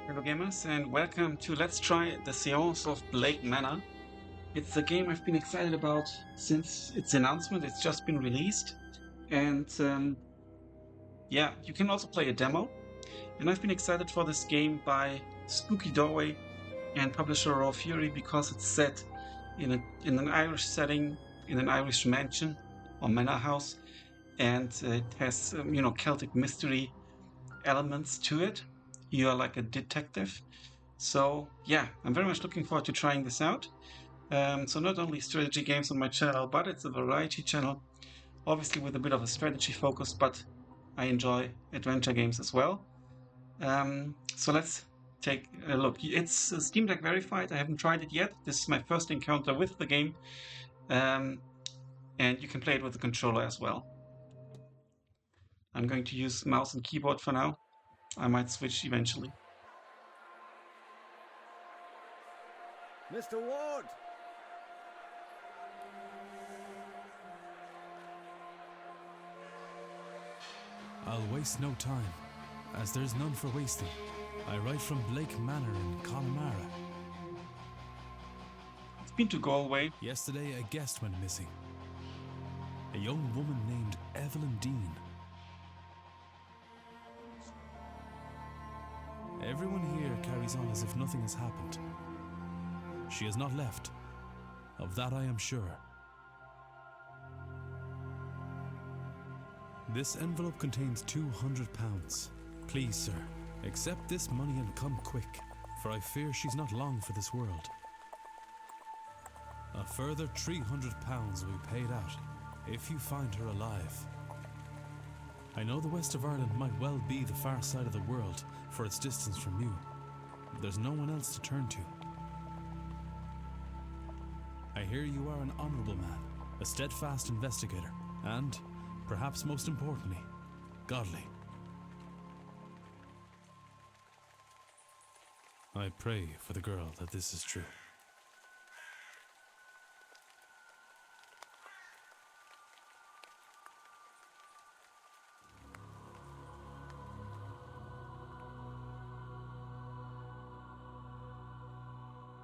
Hello gamers and welcome to Let's Try the Séance of Blake Manor. It's a game I've been excited about since its announcement. It's just been released and yeah, you can also play a demo. And I've been excited for this game by Spooky Doorway and publisher Raw Fury because it's set in an Irish setting, in an Irish mansion or manor house, and it has Celtic mystery elements to it. You are like a detective. So yeah, I'm very much looking forward to trying this out. So not only strategy games on my channel, but it's a variety channel, obviously with a bit of a strategy focus, but I enjoy adventure games as well. So let's take a look. It's Steam Deck verified. I haven't tried it yet. This is my first encounter with the game. And you can play it with the controller as well. I'm going to use mouse and keyboard for now. I might switch eventually. Mr. Ward! I'll waste no time, as there's none for wasting. I write from Blake Manor in Connemara. I've been to Galway. Yesterday a guest went missing. A young woman named Evelyn Dean. Everyone here carries on as if nothing has happened. She has not left. Of that I am sure. This envelope contains £200. Please, sir, accept this money and come quick, for I fear she's not long for this world. A further £300 will be paid out if you find her alive. I know the west of Ireland might well be the far side of the world for its distance from you. There's no one else to turn to. I hear you are an honourable man, a steadfast investigator, and, perhaps most importantly, godly. I pray for the girl that this is true.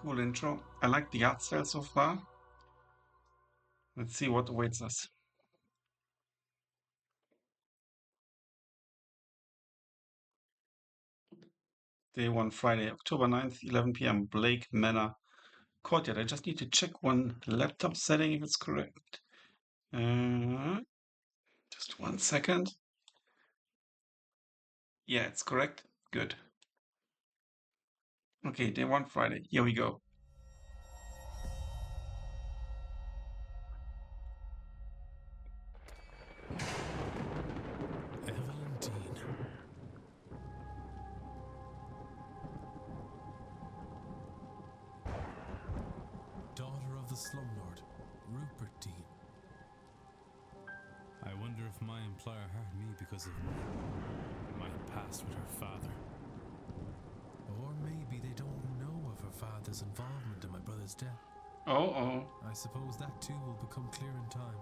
Cool intro. I like the art style so far. Let's see what awaits us. Day 1, Friday, October 9th, 11 p.m. Blake Manor Courtyard. I just need to check one laptop setting if it's correct. Just 1 second. Yeah, it's correct. Good. Okay, day 1, Friday. Here we go. Evelyn Dean. Daughter of the slumlord, Rupert Dean. I wonder if my employer hired me because of my past with her father. Or maybe they don't know of her father's involvement in my brother's death. Oh. I suppose that too will become clear in time.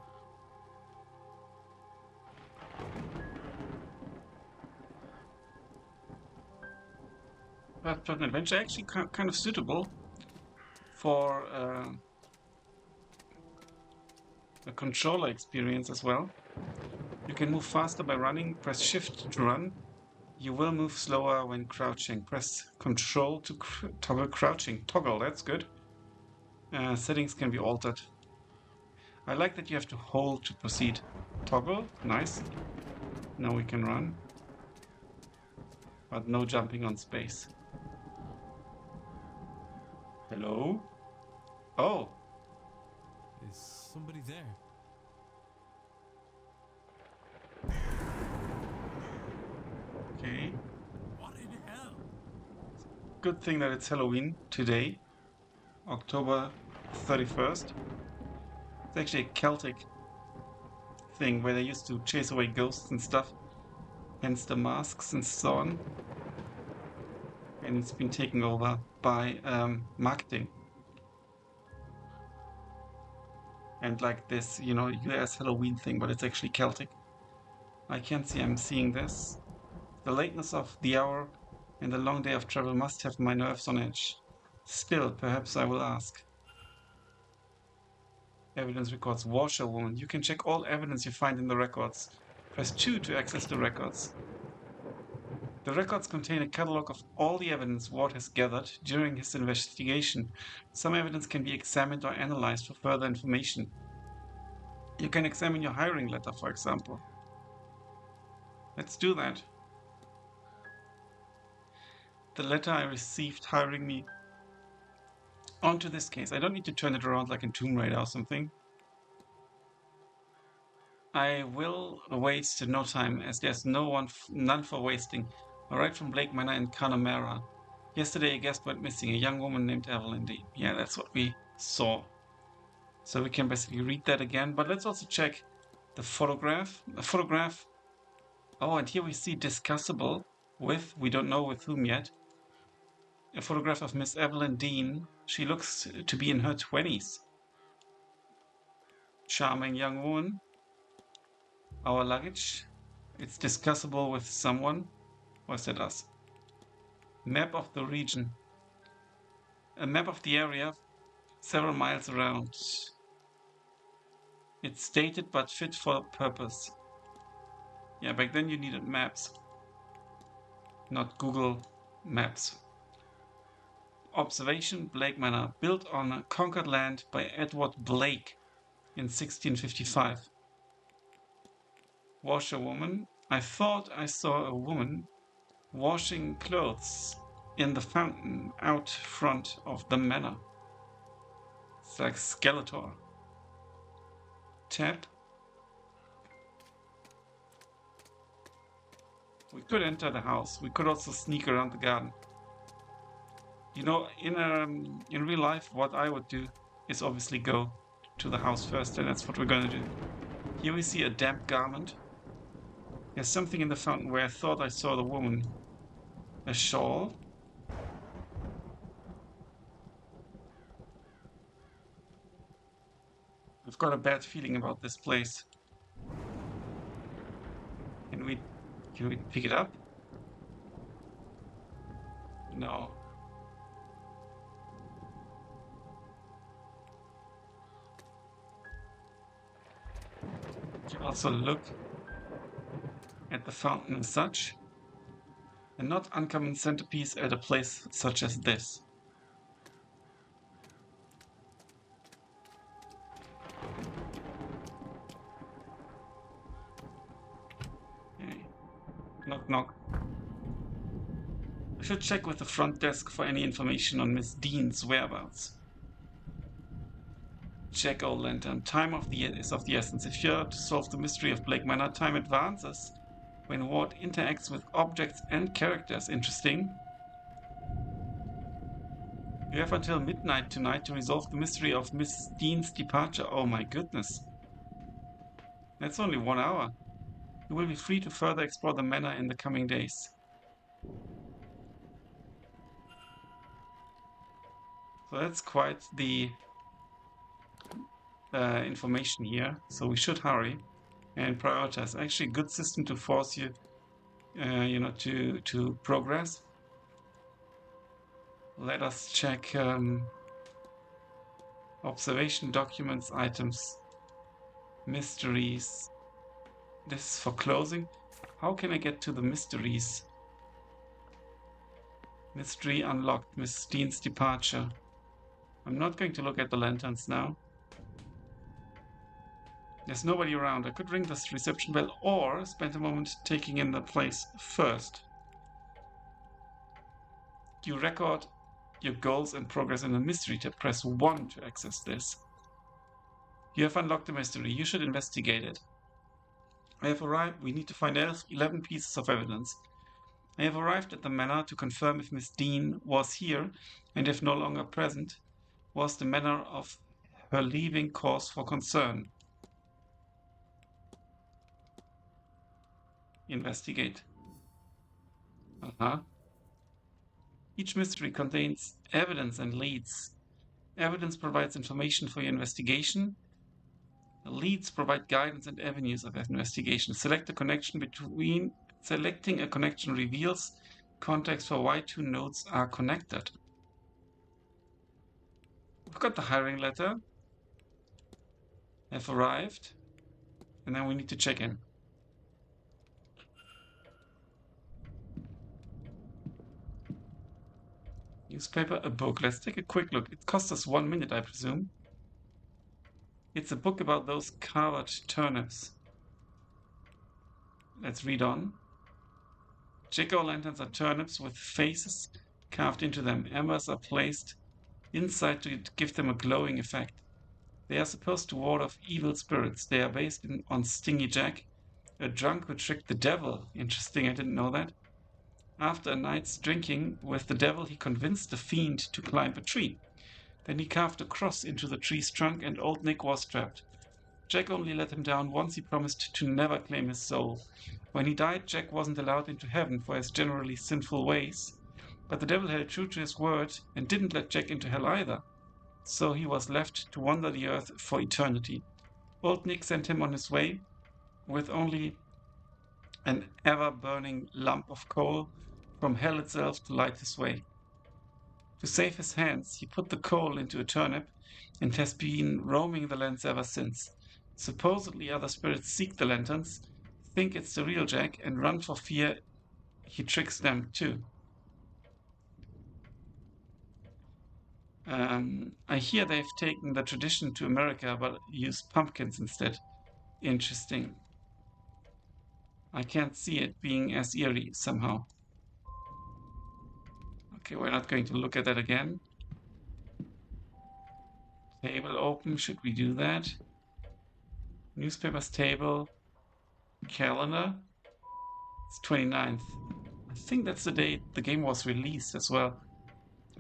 But an adventure actually kind of suitable for a controller experience as well. You can move faster by running. Press Shift to run. You will move slower when crouching. Press Control to toggle crouching. Toggle, that's good. Settings can be altered. I like that you have to hold to proceed. Toggle, nice. Now we can run. But no jumping on space. Hello? Oh! Is somebody there? Okay. What in hell? Good thing that it's Halloween today, October 31st. It's actually a Celtic thing where they used to chase away ghosts and stuff, hence the masks and so on. And it's been taken over by marketing. And like this, US Halloween thing, but it's actually Celtic. I can't see I'm seeing this. The lateness of the hour and the long day of travel must have my nerves on edge. Still, perhaps I will ask. Evidence records washerwoman. You can check all evidence you find in the records. Press 2 to access the records. The records contain a catalogue of all the evidence Ward has gathered during his investigation. Some evidence can be examined or analyzed for further information. You can examine your hiring letter, for example. Let's do that. The letter I received hiring me. On to this case. I don't need to turn it around like in Tomb Raider or something. I will waste no time, as there's none for wasting. I write from Blake Manor in Connemara. Yesterday a guest went missing, a young woman named Evelyn Dean. Yeah, that's what we saw. So we can basically read that again, but let's also check the photograph. The photograph. Oh, and here we see discussable with, we don't know with whom yet, a photograph of Miss Evelyn Dean. She looks to be in her 20s. Charming young woman. Our luggage. It's discussable with someone. Or is that us? Map of the region. A map of the area several miles around. It's dated but fit for purpose. Yeah, back then you needed maps, not Google Maps. Observation, Blake Manor, built on conquered land by Edward Blake in 1655. Washerwoman, I thought I saw a woman washing clothes in the fountain out front of the manor. It's like Skeletor. Tap. We could enter the house. We could also sneak around the garden. You know, in real life, what I would do is obviously go to the house first, and that's what we're going to do. Here we see a damp garment. There's something in the fountain where I thought I saw the woman. A shawl. I've got a bad feeling about this place. Can we pick it up? No. You also look at the fountain as such. A not uncommon centerpiece at a place such as this. Okay. Knock knock. I should check with the front desk for any information on Miss Dean's whereabouts. Check old lantern. Time is of the essence. If you're to solve the mystery of Blake Manor, time advances when Ward interacts with objects and characters. Interesting. You have until midnight tonight to resolve the mystery of Miss Dean's departure. Oh my goodness. That's only 1 hour. You will be free to further explore the manor in the coming days. So that's quite the information here. So we should hurry and prioritize. Actually, a good system to force you, to progress. Let us check observation documents, items, mysteries. This is for closing. How can I get to the mysteries? Mystery unlocked. Miss Dean's departure. I'm not going to look at the lanterns now. There's nobody around. I could ring this reception bell or spend a moment taking in the place first. You record your goals and progress in the mystery tab. Press 1 to access this. You have unlocked the mystery. You should investigate it. I have arrived. We need to find 11 pieces of evidence. I have arrived at the manor to confirm if Miss Dean was here, and if no longer present, was the manner of her leaving cause for concern. Investigate. Each mystery contains evidence and leads. Evidence provides information for your investigation. The leads provide guidance and avenues of investigation. Selecting a connection reveals Context for why two nodes are connected. We've got the hiring letter. Have arrived. And then we need to check in. Newspaper, a book. Let's take a quick look. It cost us 1 minute, I presume. It's a book about those carved turnips. Let's read on. Jack-o'-lanterns are turnips with faces carved into them. Embers are placed inside to give them a glowing effect. They are supposed to ward off evil spirits. They are based on Stingy Jack, a drunk who tricked the devil. Interesting, I didn't know that. After a night's drinking with the devil, he convinced the fiend to climb a tree. Then he carved a cross into the tree's trunk and old Nick was trapped. Jack only let him down once. He promised to never claim his soul. When he died, Jack wasn't allowed into heaven for his generally sinful ways. But the devil held true to his word and didn't let Jack into hell either. So he was left to wander the earth for eternity. Old Nick sent him on his way with only an ever-burning lump of coal from hell itself to light his way. To save his hands, he put the coal into a turnip and has been roaming the lands ever since. Supposedly other spirits seek the lanterns, think it's the real Jack, and run for fear he tricks them too. I hear they've taken the tradition to America but use pumpkins instead. Interesting. I can't see it being as eerie somehow. Okay, we're not going to look at that again. Table open, should we do that? Newspapers table. Calendar. It's 29th. I think that's the date the game was released as well.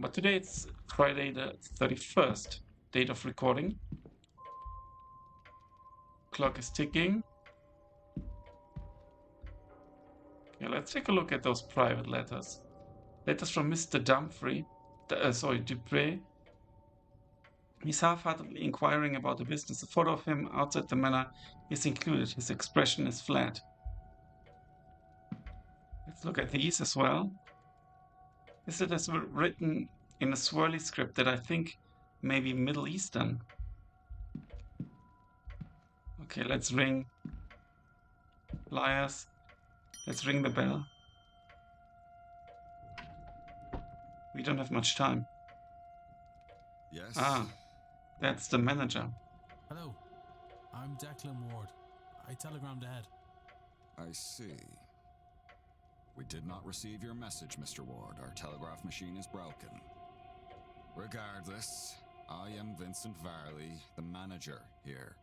But today it's Friday the 31st, date of recording. Clock is ticking. Okay, let's take a look at those private letters. Letters from Mr. Dupré. He's half-heartedly inquiring about the business. A photo of him outside the manor is included. His expression is flat. Let's look at these as well. This is written in a swirly script that I think may be Middle Eastern. Okay, let's ring. Liars. Let's ring the bell. We don't have much time. Yes? Ah, that's the manager. Hello, I'm Declan Ward. I telegrammed ahead. I see. We did not receive your message, Mr. Ward. Our telegraph machine is broken. Regardless, I am Vincent Varley, the manager here.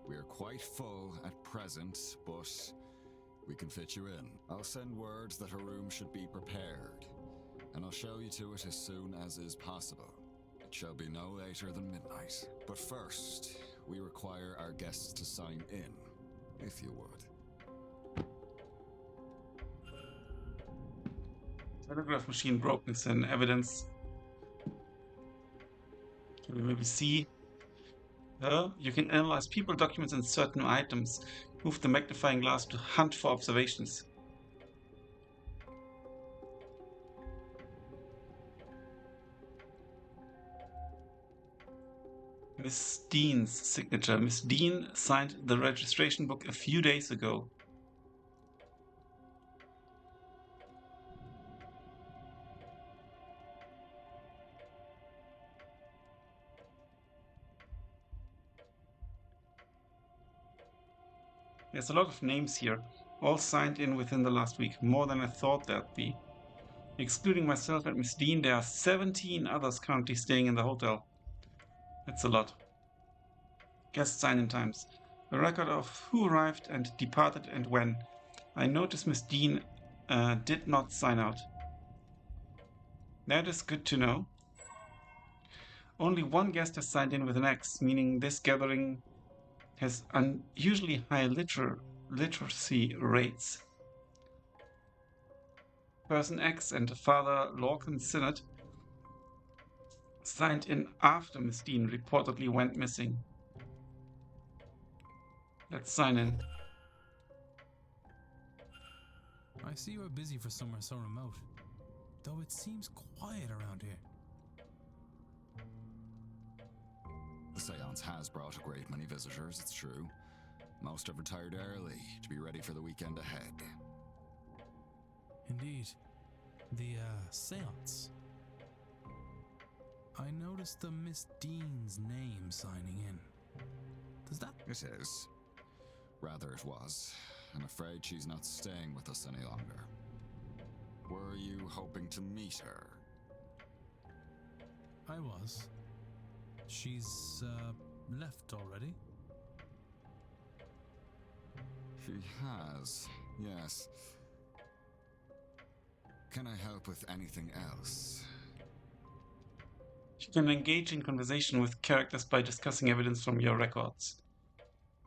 We are quite full at present, but we can fit you in. I'll send word that a room should be prepared, and I'll show you to it as soon as is possible. It shall be no later than midnight. But first, we require our guests to sign in, if you would. Telegraph machine broken is an evidence. Can we maybe see? You can analyze people, documents, and certain items. Move the magnifying glass to hunt for observations. Miss Dean's signature. Miss Dean signed the registration book a few days ago. There's a lot of names here, all signed in within the last week, more than I thought there'd be. Excluding myself and Miss Dean, there are 17 others currently staying in the hotel. That's a lot. Guest sign-in times. A record of who arrived and departed and when. I noticed Miss Dean did not sign out. That is good to know. Only one guest has signed in with an X, meaning this gathering has unusually high literacy rates. Person X and Father Lorcan Sinnott signed in after Miss Dean reportedly went missing. Let's sign in. I see you are busy for somewhere so remote. though it seems quiet around here. The seance has brought a great many visitors, it's true. Most have retired early to be ready for the weekend ahead. Indeed. The, seance. I noticed the Miss Dean's name signing in. Does that... It is. Rather it was. I'm afraid she's not staying with us any longer. Were you hoping to meet her? I was. She's, left already? She has, yes. Can I help with anything else? You can engage in conversation with characters by discussing evidence from your records.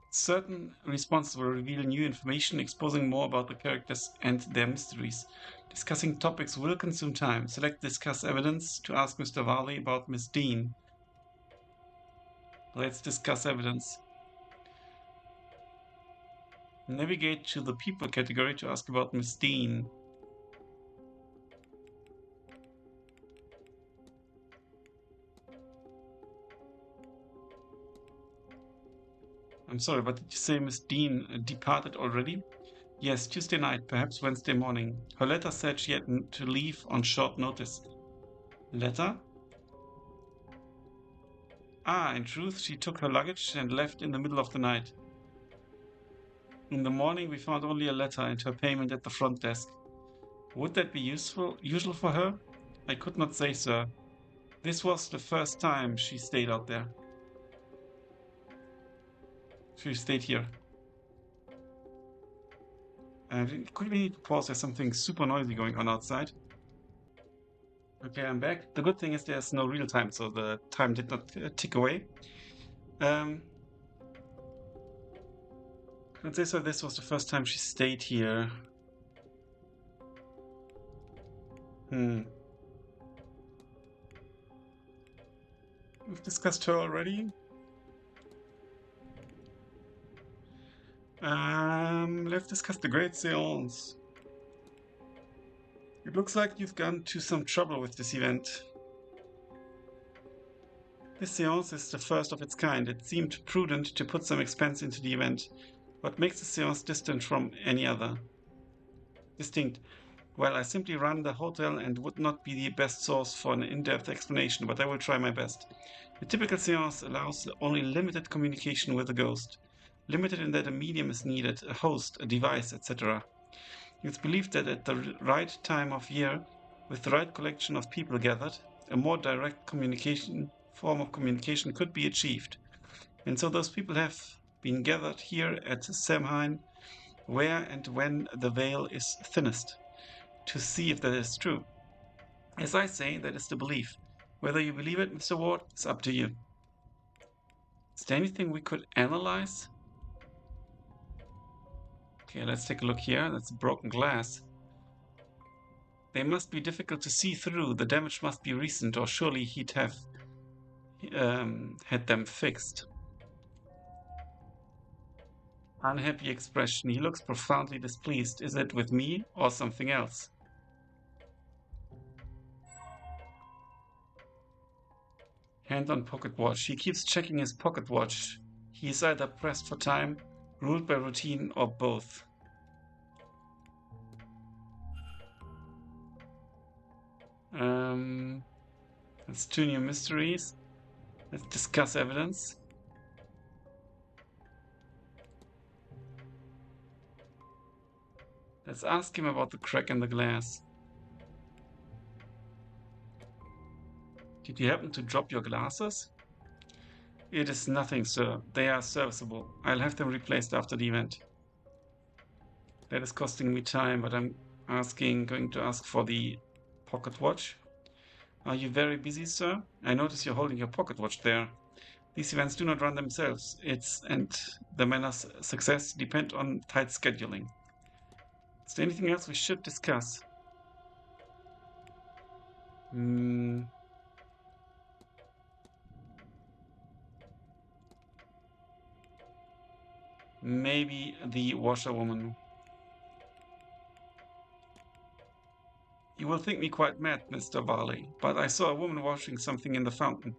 Certain responses will reveal new information, exposing more about the characters and their mysteries. Discussing topics will consume time. Select Discuss Evidence to ask Mr. Varley about Miss Dean. Let's discuss evidence. Navigate to the People category to ask about Miss Dean. I'm sorry, but did you say Miss Dean departed already? Yes, Tuesday night, perhaps Wednesday morning. Her letter said she had to leave on short notice. Letter? Ah, in truth, she took her luggage and left in the middle of the night. In the morning, we found only a letter and her payment at the front desk. Would that be usual for her? I could not say, sir. This was the first time she stayed out there. She stayed here. Quickly need to pause. There's something super noisy going on outside. Okay, I'm back. The good thing is there's no real time, so the time did not tick away. Let's say so. This was the first time she stayed here. We've discussed her already. Let's discuss the Great Seance. It looks like you've gone to some trouble with this event. This seance is the first of its kind. It seemed prudent to put some expense into the event. What makes the seance distinct from any other? Distinct. Well, I simply run the hotel and would not be the best source for an in-depth explanation, but I will try my best. The typical seance allows only limited communication with the ghost. Limited in that a medium is needed, a host, a device, etc. It's believed that at the right time of year, with the right collection of people gathered, a more direct form of communication could be achieved. And so those people have been gathered here at Samhain, where and when the veil is thinnest, to see if that is true. As I say, that is the belief. Whether you believe it, Mr. Ward, is up to you. Is there anything we could analyze? Okay, let's take a look here. That's broken glass. They must be difficult to see through. The damage must be recent, or surely he'd have had them fixed. Unhappy expression. He looks profoundly displeased. Is it with me or something else? Hand on pocket watch. He keeps checking his pocket watch. He is either pressed for time, ruled by routine, or both. That's 2 new mysteries. Let's discuss evidence. Let's ask him about the crack in the glass. Did you happen to drop your glasses? It is nothing, sir. They are serviceable. I'll have them replaced after the event. That is costing me time, but I'm going to ask for the pocket watch. Are you very busy, sir? I notice you're holding your pocket watch there. These events do not run themselves. And the manor's success depend on tight scheduling. Is there anything else we should discuss? Maybe the washerwoman. You will think me quite mad, Mr. Varley, but I saw a woman washing something in the fountain.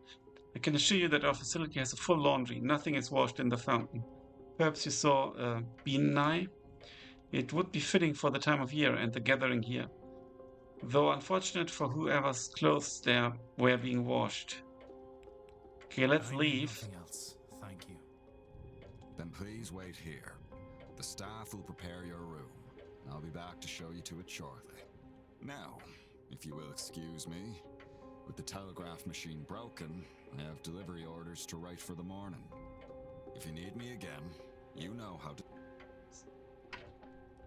I can assure you that our facility has a full laundry. Nothing is washed in the fountain. Perhaps you saw a bean nye? It would be fitting for the time of year and the gathering here. Though unfortunate for whoever's clothes there were being washed. Okay, let's leave. Nothing else, thank you. Then please wait here. The staff will prepare your room. I'll be back to show you to it shortly. Now, if you will excuse me, with the telegraph machine broken, I have delivery orders to write for the morning. If you need me again, you know how to...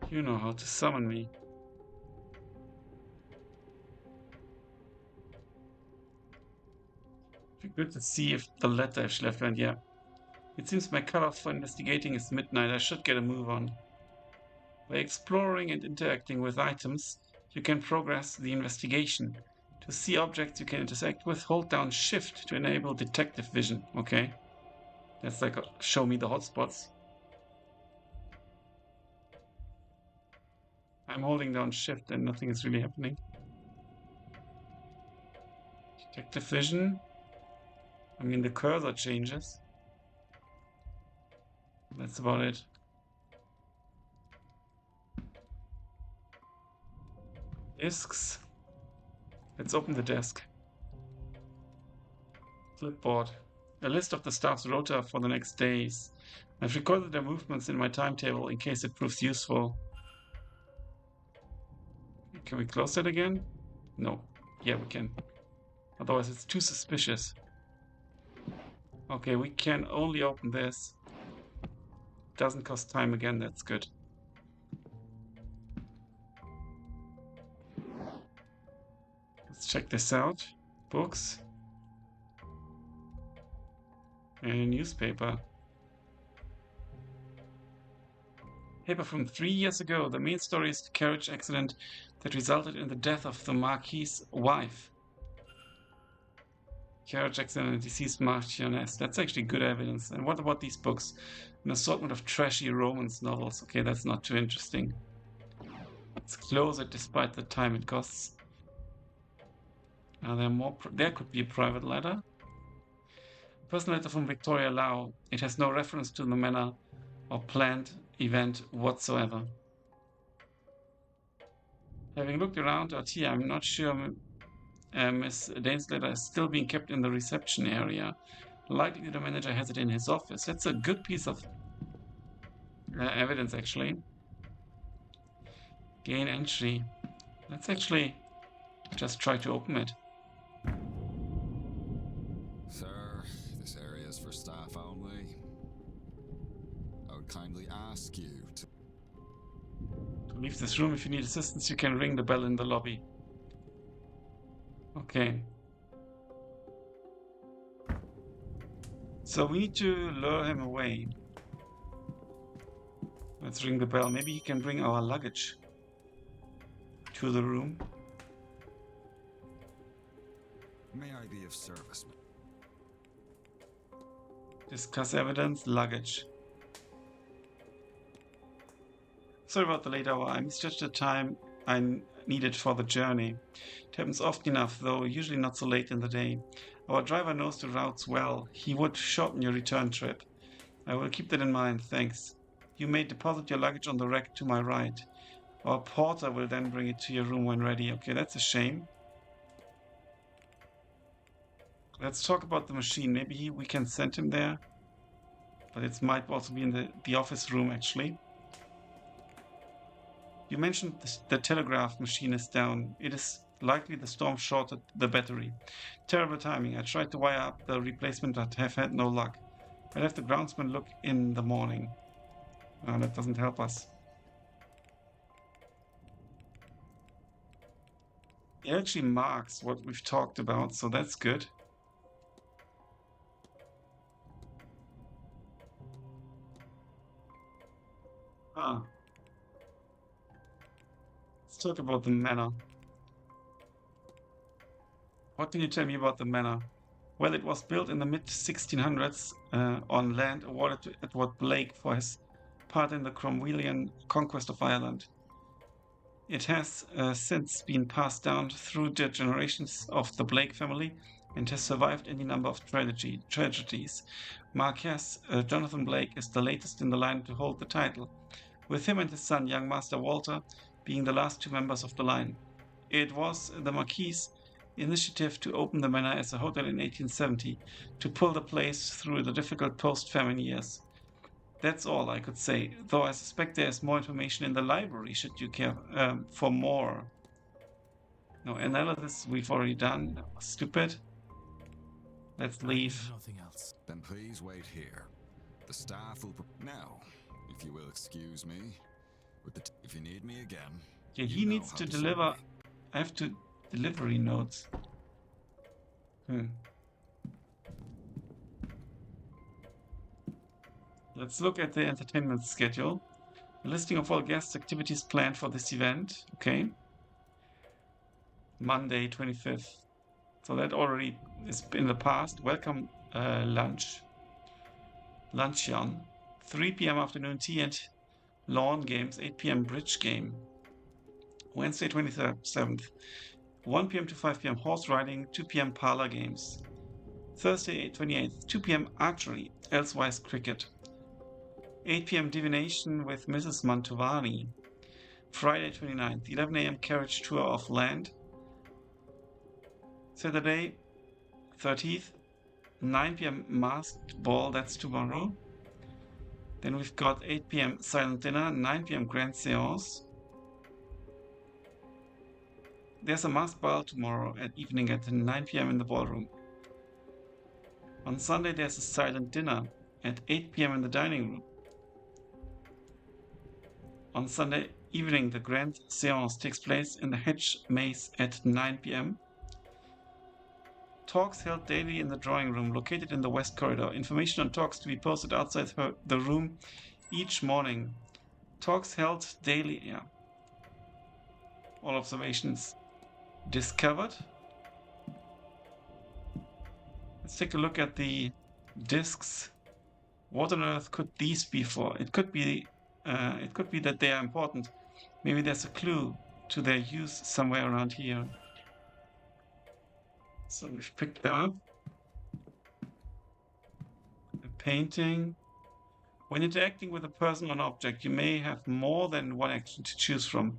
You know how to summon me. It'd be good to see if the letter actually left went. Yeah. It seems my cutoff for investigating is midnight. I should get a move on. By exploring and interacting with items, you can progress the investigation. To see objects you can intersect with, hold down Shift to enable detective vision. Okay. That's like a show me the hotspots. I'm holding down Shift and nothing is really happening. Detective vision. I mean, the cursor changes. That's about it. Discs. Let's open the desk. Flipboard. A list of the staff's rota for the next days. I've recorded their movements in my timetable in case it proves useful. Can we close that again? No. Yeah, we can. Otherwise it's too suspicious. Okay, we can only open this. Doesn't cost time again, that's good. Let's check this out. Books. And a newspaper. Paper from 3 years ago. The main story is the carriage accident that resulted in the death of the Marquis's wife. Carriage accident and deceased Marchioness. That's actually good evidence. And what about these books? An assortment of trashy romance novels. Okay, that's not too interesting. Let's close it despite the time it costs. Are there more? There could be a private letter. Personal letter from Victoria Lau. It has no reference to the manor or planned event whatsoever. Having looked around out here, I'm not sure Miss Dane's letter is still being kept in the reception area. Likely the manager has it in his office. That's a good piece of evidence, actually. Gain entry. Let's actually just try to open it. Sir, this area is for staff only. I would kindly ask you to leave this room. If you need assistance, you can ring the bell in the lobby. Okay. So we need to lure him away. Let's ring the bell. Maybe he can bring our luggage to the room. May I be of service? Discuss evidence, luggage. Sorry about the late hour. I misjudged the time I needed for the journey. It happens often enough, though usually not so late in the day. Our driver knows the routes well. He would shorten your return trip. I will keep that in mind, thanks. You may deposit your luggage on the rack to my right. Our porter will then bring it to your room when ready. Okay, that's a shame. Let's talk about the machine. Maybe we can send him there. But it might also be in the office room, actually. You mentioned the telegraph machine is down. It is likely the storm shorted the battery. Terrible timing. I tried to wire up the replacement but have had no luck. I'll have the groundsman look in the morning. That doesn't help us. It actually marks what we've talked about, so that's good. Let's talk about the manor. What can you tell me about the manor? Well, it was built in the mid-1600s on land awarded to Edward Blake for his part in the Cromwellian conquest of Ireland. It has since been passed down through the generations of the Blake family and has survived any number of tragedies. Marquess Jonathan Blake is the latest in the line to hold the title, with him and his son, young Master Walter, being the last two members of the line. It was the Marquis' initiative to open the manor as a hotel in 1870 to pull the place through the difficult post-famine years. That's all I could say, though I suspect there is more information in the library should you care for more. No, analysis we've already done. Stupid. Let's leave. Nothing else. Then please wait here. The staff will... Now, if you will excuse me, if you need me again... Yeah, he needs to deliver... I have to... Delivery notes. Let's look at the entertainment schedule. A listing of all guest activities planned for this event. Okay. Monday, 25th. So that already is in the past. Welcome luncheon. 3 p.m. afternoon tea and lawn games. 8 p.m. bridge game. Wednesday, 27th. 1 p.m. to 5 p.m. horse riding. 2 p.m. parlor games. Thursday, 28th. 2 p.m. archery. Elsewise cricket. 8 p.m. divination with Mrs. Mantovani. Friday, 29th. 11 a.m. carriage tour of land. Saturday, 30th. 9 p.m. masked ball. That's tomorrow. Then we've got 8 p.m. silent dinner. 9 p.m. grand séance. There's a masked ball tomorrow at evening at 9 p.m. in the ballroom. On Sunday, there's a silent dinner at 8 p.m. in the dining room. On Sunday evening, the grand séance takes place in the hedge maze at 9 p.m. Talks held daily in the drawing room located in the west corridor. Information on talks to be posted outside the room each morning. Talks held daily. Yeah. All observations discovered. Let's take a look at the discs. What on earth could these be for? It could be that they are important. Maybe there's a clue to their use somewhere around here. So we've picked them up. A painting. When interacting with a person or an object, you may have more than one action to choose from.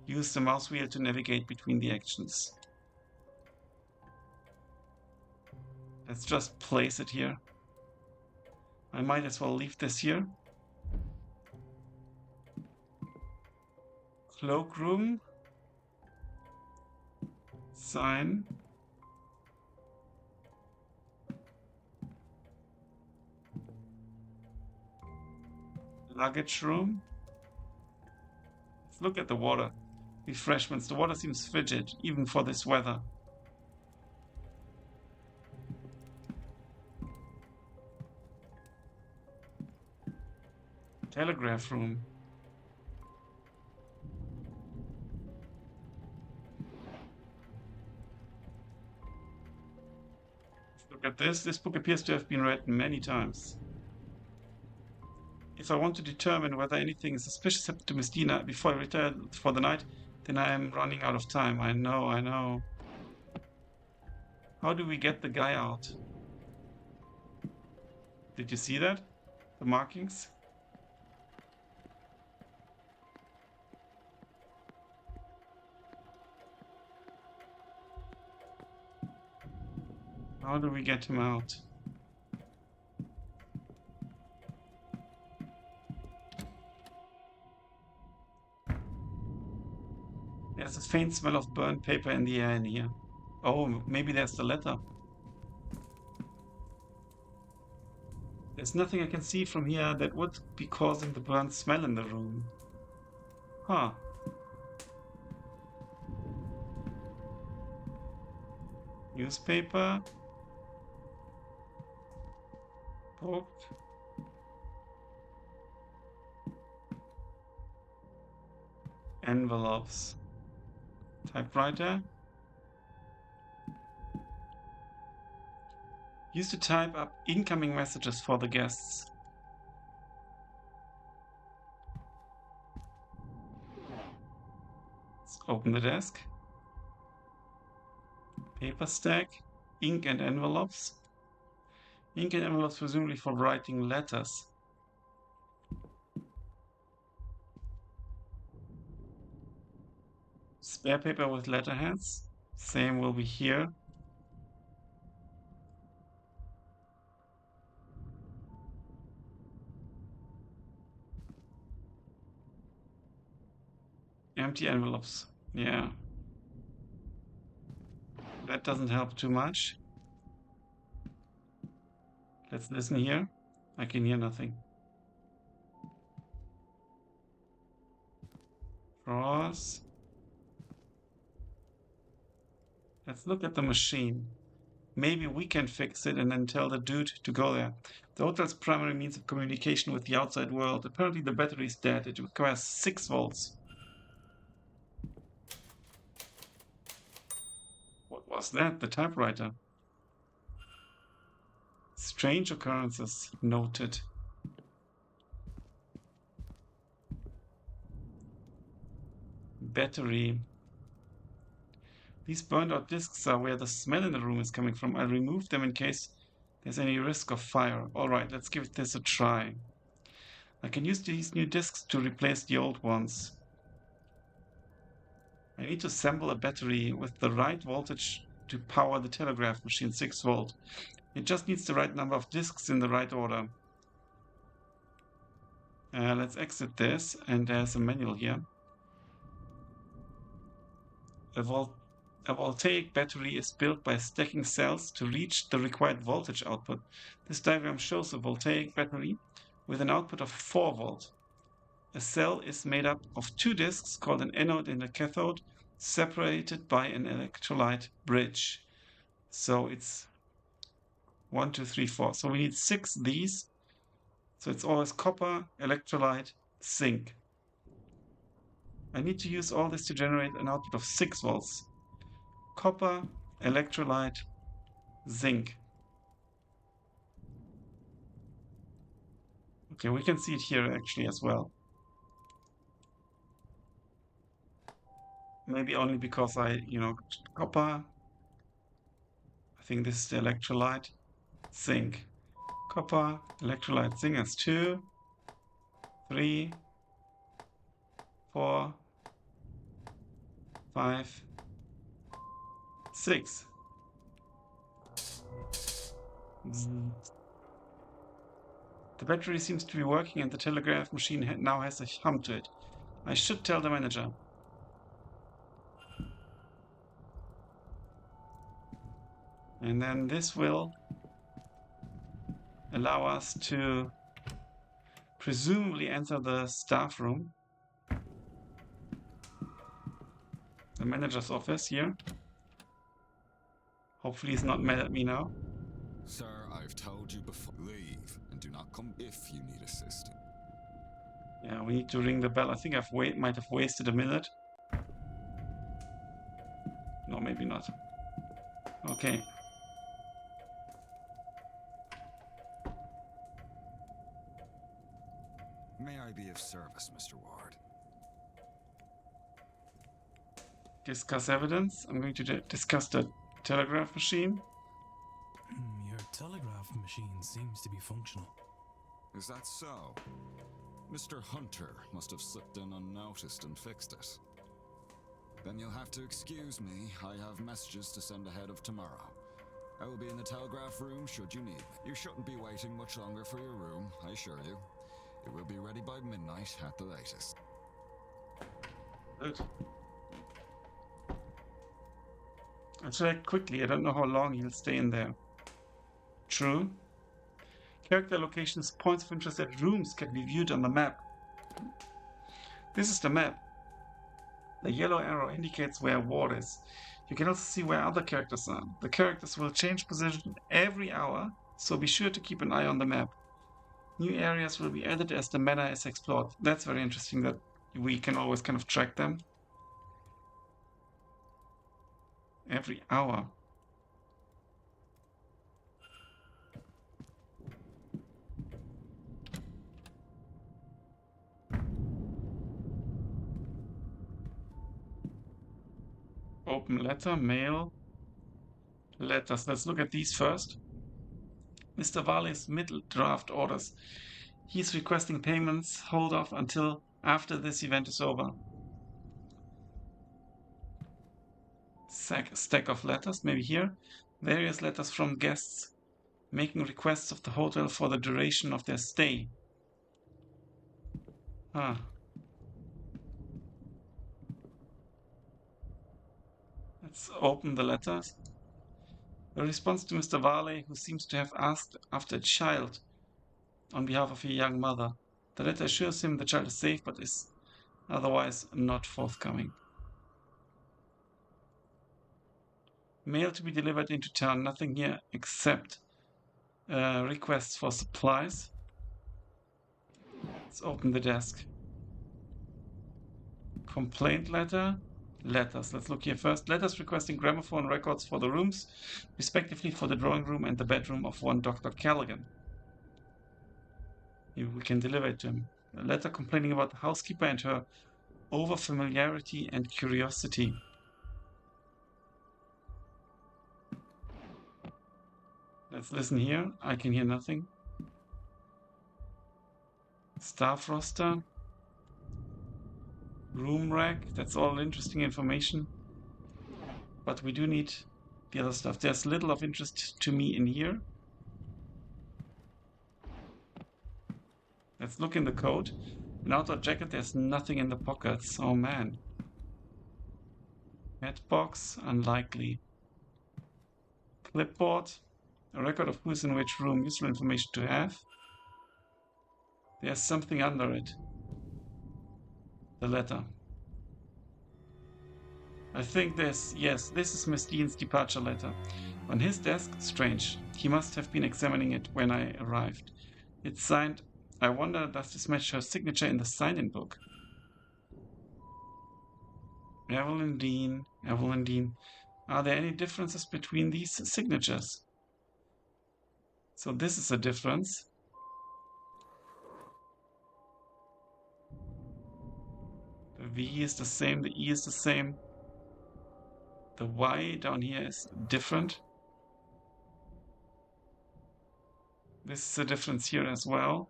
Use the mouse wheel to navigate between the actions. Let's just place it here. I might as well leave this here. Cloakroom. Sign. Luggage room. Let's look at the water. Refreshments. The water seems frigid, even for this weather. Telegraph room. Let's look at this. This book appears to have been read many times. If I want to determine whether anything is suspicious happened to Miss Dina before I retire for the night, then I am running out of time. I know. How do we get the guy out? Did you see that? The markings? How do we get him out? There's a faint smell of burnt paper in the air in here. Oh, maybe there's the letter. There's nothing I can see from here that would be causing the burnt smell in the room. Huh. Newspaper. Book. Envelopes. Typewriter. Used to type up incoming messages for the guests. Let's open the desk. Paper stack, ink and envelopes. Ink and envelopes presumably for writing letters. Spare paper with letterheads. Same will be here. Empty envelopes. Yeah. That doesn't help too much. Let's listen here. I can hear nothing. Drawers. Let's look at the machine. Maybe we can fix it and then tell the dude to go there. The hotel's primary means of communication with the outside world. Apparently the battery is dead. It requires 6 volts. What was that? The typewriter. Strange occurrences noted. Battery. These burned out discs are where the smell in the room is coming from. I'll remove them in case there's any risk of fire. Alright, let's give this a try. I can use these new discs to replace the old ones. I need to assemble a battery with the right voltage to power the telegraph machine, 6 volt. It just needs the right number of discs in the right order. Let's exit this, and there's a manual here. A voltaic battery is built by stacking cells to reach the required voltage output. This diagram shows a voltaic battery with an output of 4 volt. A cell is made up of 2 discs called an anode and a cathode, separated by an electrolyte bridge. So it's 1, 2, 3, 4. So we need 6 these. So it's always copper, electrolyte, zinc. I need to use all this to generate an output of 6 volts. Copper, electrolyte, zinc. Okay, we can see it here actually as well. Maybe only because copper. I think this is the electrolyte, zinc. Copper, electrolyte, zinc. That's 2, 3, 4, 5, 6. The battery seems to be working and the telegraph machine now has a hum to it. I should tell the manager. And then this will allow us to presumably enter the staff room. The manager's office here. Hopefully he's not mad at me now. Sir, I've told you before. Leave and do not come if you need assistance. Yeah, we need to ring the bell. I think might have wasted a minute. No, maybe not. Okay. May I be of service, Mr. Ward? Discuss evidence. I'm going to discuss the telegraph machine. Your telegraph machine seems to be functional. Is that so? Mr. Hunter must have slipped in unnoticed and fixed it. Then you'll have to excuse me. I have messages to send ahead of tomorrow. I will be in the telegraph room should you need me. You shouldn't be waiting much longer for your room, I assure you. It will be ready by midnight at the latest. Good. I'll check quickly. I don't know how long he'll stay in there. True. Character locations, points of interest at rooms can be viewed on the map. This is the map. The yellow arrow indicates where Ward is. You can also see where other characters are. The characters will change position every hour, so be sure to keep an eye on the map. New areas will be added as the manor is explored. That's very interesting that we can always kind of track them. Every hour. Open letter, mail, letters. Let's look at these first. Mr. Varley's middle draft orders. He's requesting payments. Hold off until after this event is over. Stack of letters, maybe here. Various letters from guests making requests of the hotel for the duration of their stay. Let's open the letters. A response to Mr. Varley, who seems to have asked after a child on behalf of a young mother. The letter assures him the child is safe, but is otherwise not forthcoming. Mail to be delivered into town. Nothing here except requests for supplies. Let's open the desk. Complaint letter. Letters. Let's look here first. Letters requesting gramophone records for the rooms, respectively for the drawing room and the bedroom of one Dr. Callaghan. Maybe we can deliver it to him. A letter complaining about the housekeeper and her over-familiarity and curiosity. Let's listen here. I can hear nothing. Staff roster. Room rack. That's all interesting information. But we do need the other stuff. There's little of interest to me in here. Let's look in the coat. An outdoor jacket. There's nothing in the pockets. Oh man. Hat box. Unlikely. Clipboard. A record of who's in which room. Useful information to have. There's something under it. The letter. I think this is Miss Dean's departure letter. On his desk, strange. He must have been examining it when I arrived. It's signed. I wonder, does this match her signature in the sign-in book? Evelyn Dean. Are there any differences between these signatures? So this is a difference. The V is the same, the E is the same. The Y down here is different. This is a difference here as well.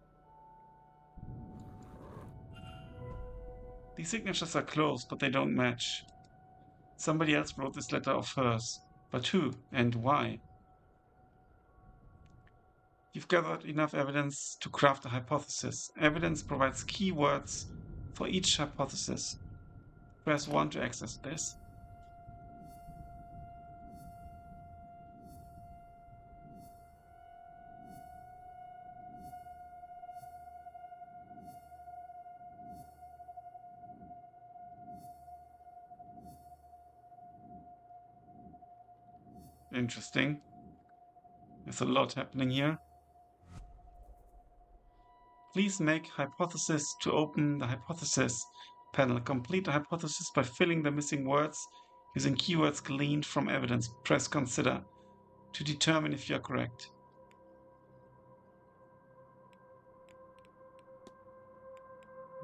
These signatures are close, but they don't match. Somebody else wrote this letter of hers. But who and why? You've gathered enough evidence to craft a hypothesis. Evidence provides keywords for each hypothesis. Press 1 to access this. Interesting. There's a lot happening here. Please make hypothesis to open the hypothesis panel. Complete the hypothesis by filling the missing words using keywords gleaned from evidence. Press consider to determine if you are correct.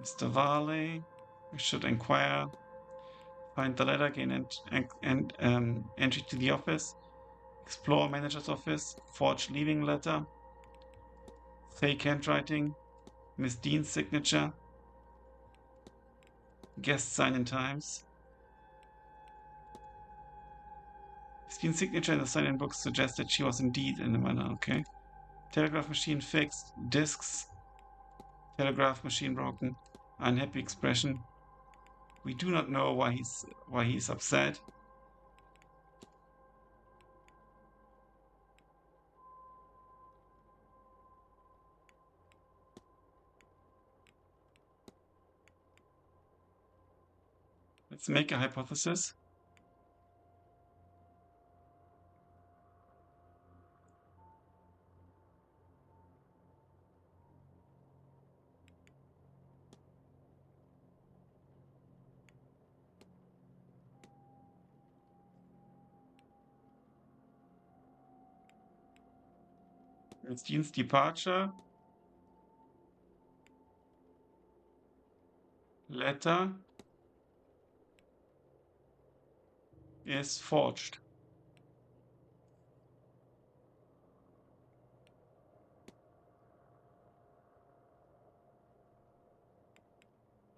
Mr. Varley, we should inquire. Find the letter, gain entry to the office. Explore manager's office. Forge leaving letter. Fake handwriting. Miss Dean's signature. Guest sign-in times. Miss Dean's signature in the sign-in book suggests that she was indeed in the manor. Okay. Telegraph machine fixed. Discs. Telegraph machine broken. Unhappy expression. We do not know why he's upset. Let's make a hypothesis. Miss Dean's departure. Letter. is forged.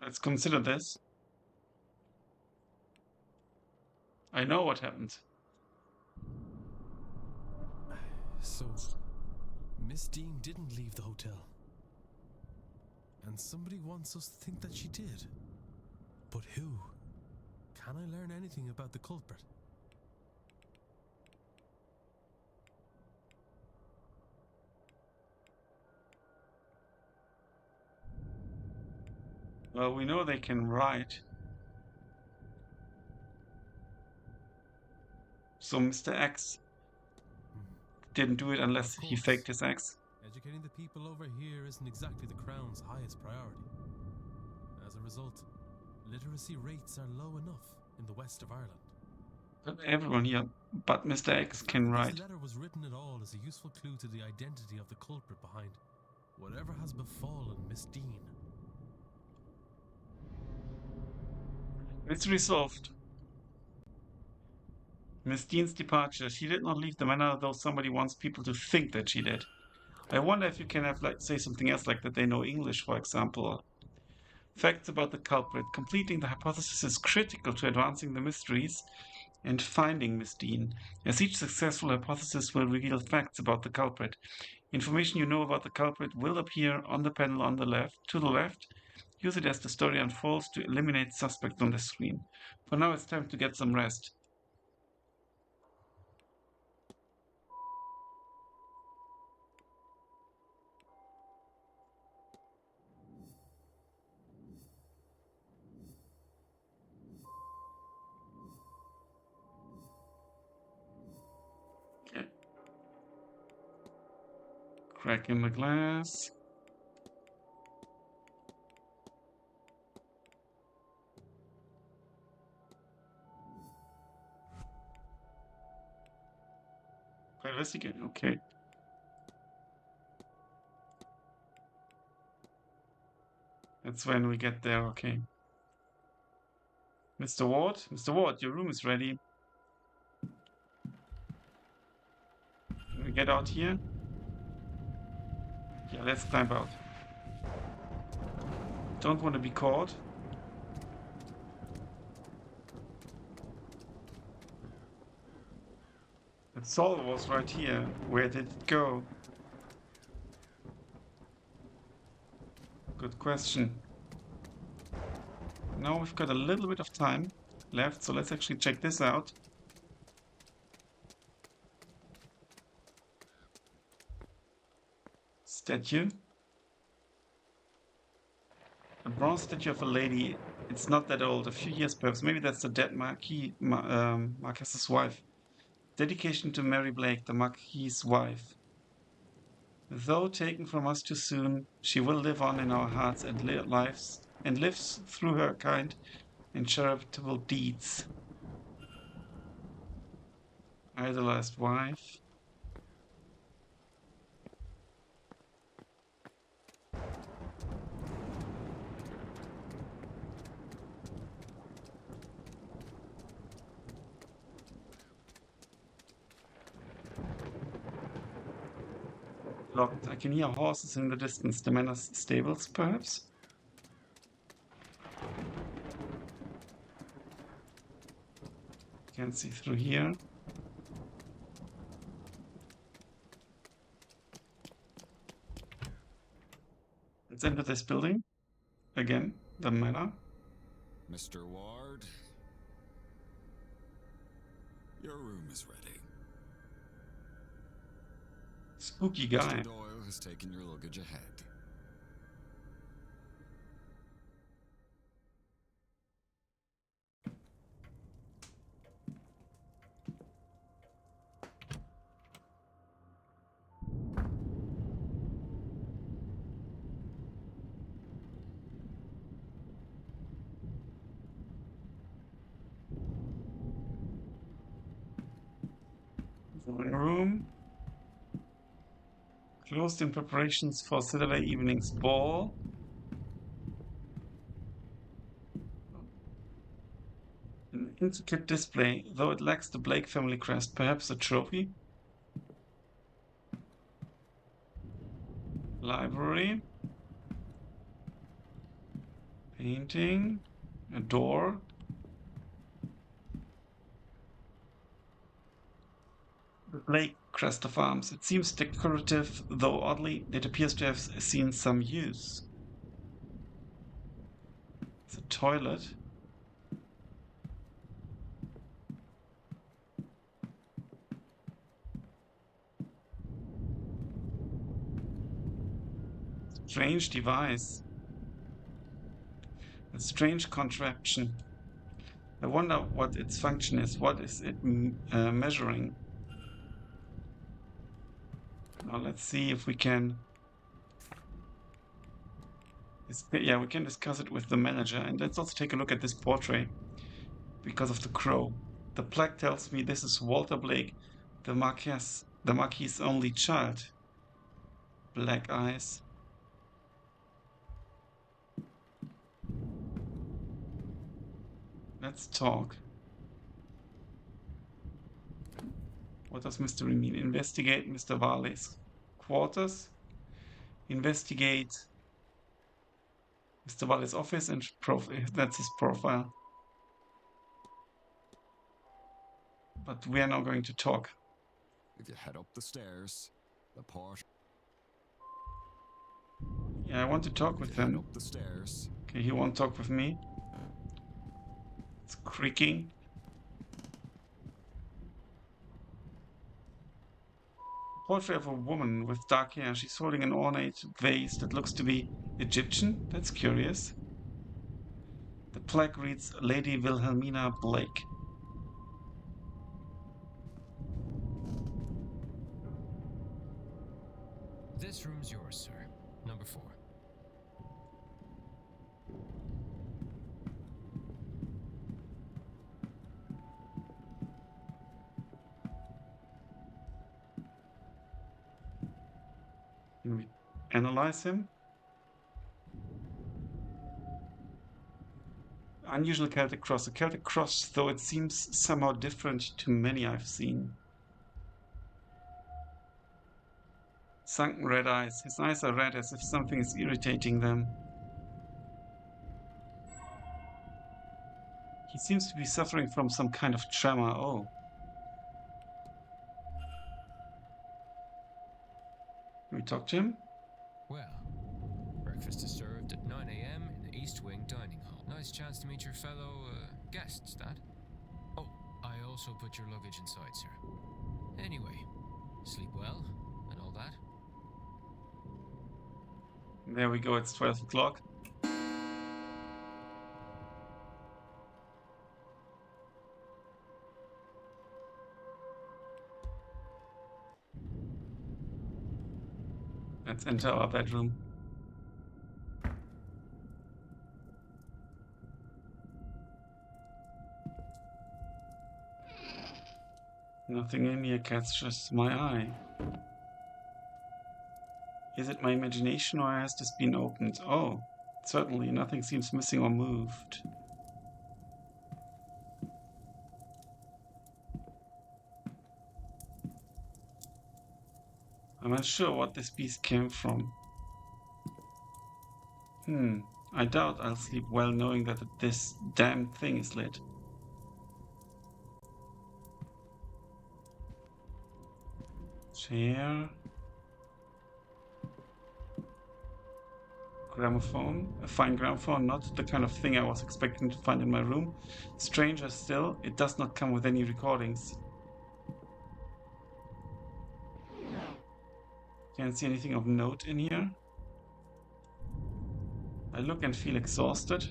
Let's consider this. I know what happened. So, Miss Dean didn't leave the hotel. And somebody wants us to think that she did. But who? Can I learn anything about the culprit? Well, we know they can write. So Mr. X didn't do it unless he faked his X. Educating the people over here isn't exactly the Crown's highest priority. As a result, literacy rates are low enough in the west of Ireland. But everyone here but Mr. X can write. This letter was written at all is a useful clue to the identity of the culprit behind whatever has befallen Miss Dean. It's resolved. Miss Dean's departure. She did not leave the manor, though somebody wants people to think that she did. I wonder if you can have, like, say something else, like that they know English, for example. Facts about the culprit. Completing the hypothesis is critical to advancing the mysteries and finding Miss Dean, as each successful hypothesis will reveal facts about the culprit. Information you know about the culprit will appear on the panel on the left, to the left. Use it as the story unfolds to eliminate suspects on the screen. For now, it's time to get some rest. Okay. Crack in the glass. Investigate. Okay. That's when we get there. Okay. Mr. Ward? Mr. Ward, your room is ready. Can we get out here? Yeah, let's climb out. Don't want to be caught. That Saul was right here. Where did it go? Good question. Now we've got a little bit of time left, so let's actually check this out. Statue. A bronze statue of a lady. It's not that old, a few years perhaps. Maybe that's the dead Marquess's wife. Dedication to Mary Blake, the Marquis's wife. Though taken from us too soon, she will live on in our hearts and lives through her kind and charitable deeds. Idolized wife. Locked. I can hear horses in the distance. The manor's stables, perhaps? Can't see through here. Let's enter this building. Again, the manor. Mr. Ward, your room is ready. Spooky guy. Mr. Doyle has taken your luggage ahead. Drawing room. Closed in preparations for Saturday evening's ball. An Intricate display, though it lacks the Blake family crest. Perhaps a trophy? Library. Painting. A door. The Blake crest of arms. It seems decorative, though oddly, it appears to have seen some use. It's a toilet. Strange device. A strange contraption. I wonder what its function is. What is it measuring? Now let's see if we can... Yeah, we can discuss it with the manager. And let's also take a look at this portrait because of the crow. The plaque tells me this is Walter Blake, the Marquis's only child. Black eyes. Let's talk. What does mystery mean? Investigate Mr. Varley's quarters. Investigate Mr. Varley's office and that's his profile. But we are now going to talk. If you head up the stairs, the port. Yeah, I want to talk with Head him. up the stairs. Okay, he won't talk with me. It's creaking. Portrait of a woman with dark hair. She's holding an ornate vase that looks to be Egyptian. That's curious. The plaque reads Lady Wilhelmina Blake. This room's yours, sir. Number 4. Can we analyze him? Unusual Celtic cross. A Celtic cross, though it seems somehow different to many I've seen. Sunken red eyes. His eyes are red as if something is irritating them. He seems to be suffering from some kind of tremor. Oh. Can we talk to him? Well, breakfast is served at 9 a.m. in the East Wing dining hall. Nice chance to meet your fellow guests, that. Oh, I also put your luggage inside, sir. Anyway, sleep well and all that. There we go, it's 12 o'clock. Let's enter our bedroom. Nothing in here catches my eye. Is it my imagination or has this been opened? Oh, certainly nothing seems missing or moved. I'm unsure what this beast came from. I doubt I'll sleep well knowing that this damn thing is lit. Chair. Gramophone. A fine gramophone, not the kind of thing I was expecting to find in my room. Stranger still, it does not come with any recordings. Can't see anything of note in here. I look and feel exhausted.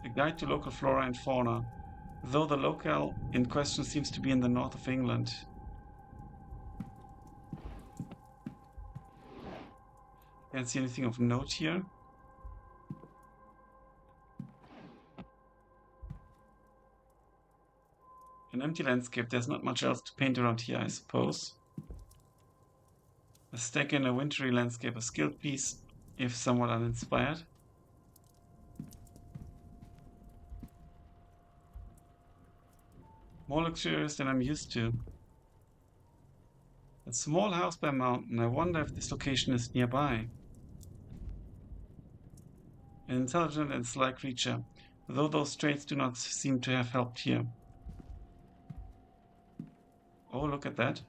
A guide to local flora and fauna, though the locale in question seems to be in the north of England. Can't see anything of note here. An empty landscape, there's not much else to paint around here, I suppose. A stag in a wintry landscape, a skilled piece, if somewhat uninspired. More luxurious than I'm used to. A small house by a mountain. I wonder if this location is nearby. An intelligent and sly creature, though those traits do not seem to have helped here. Oh, look at that.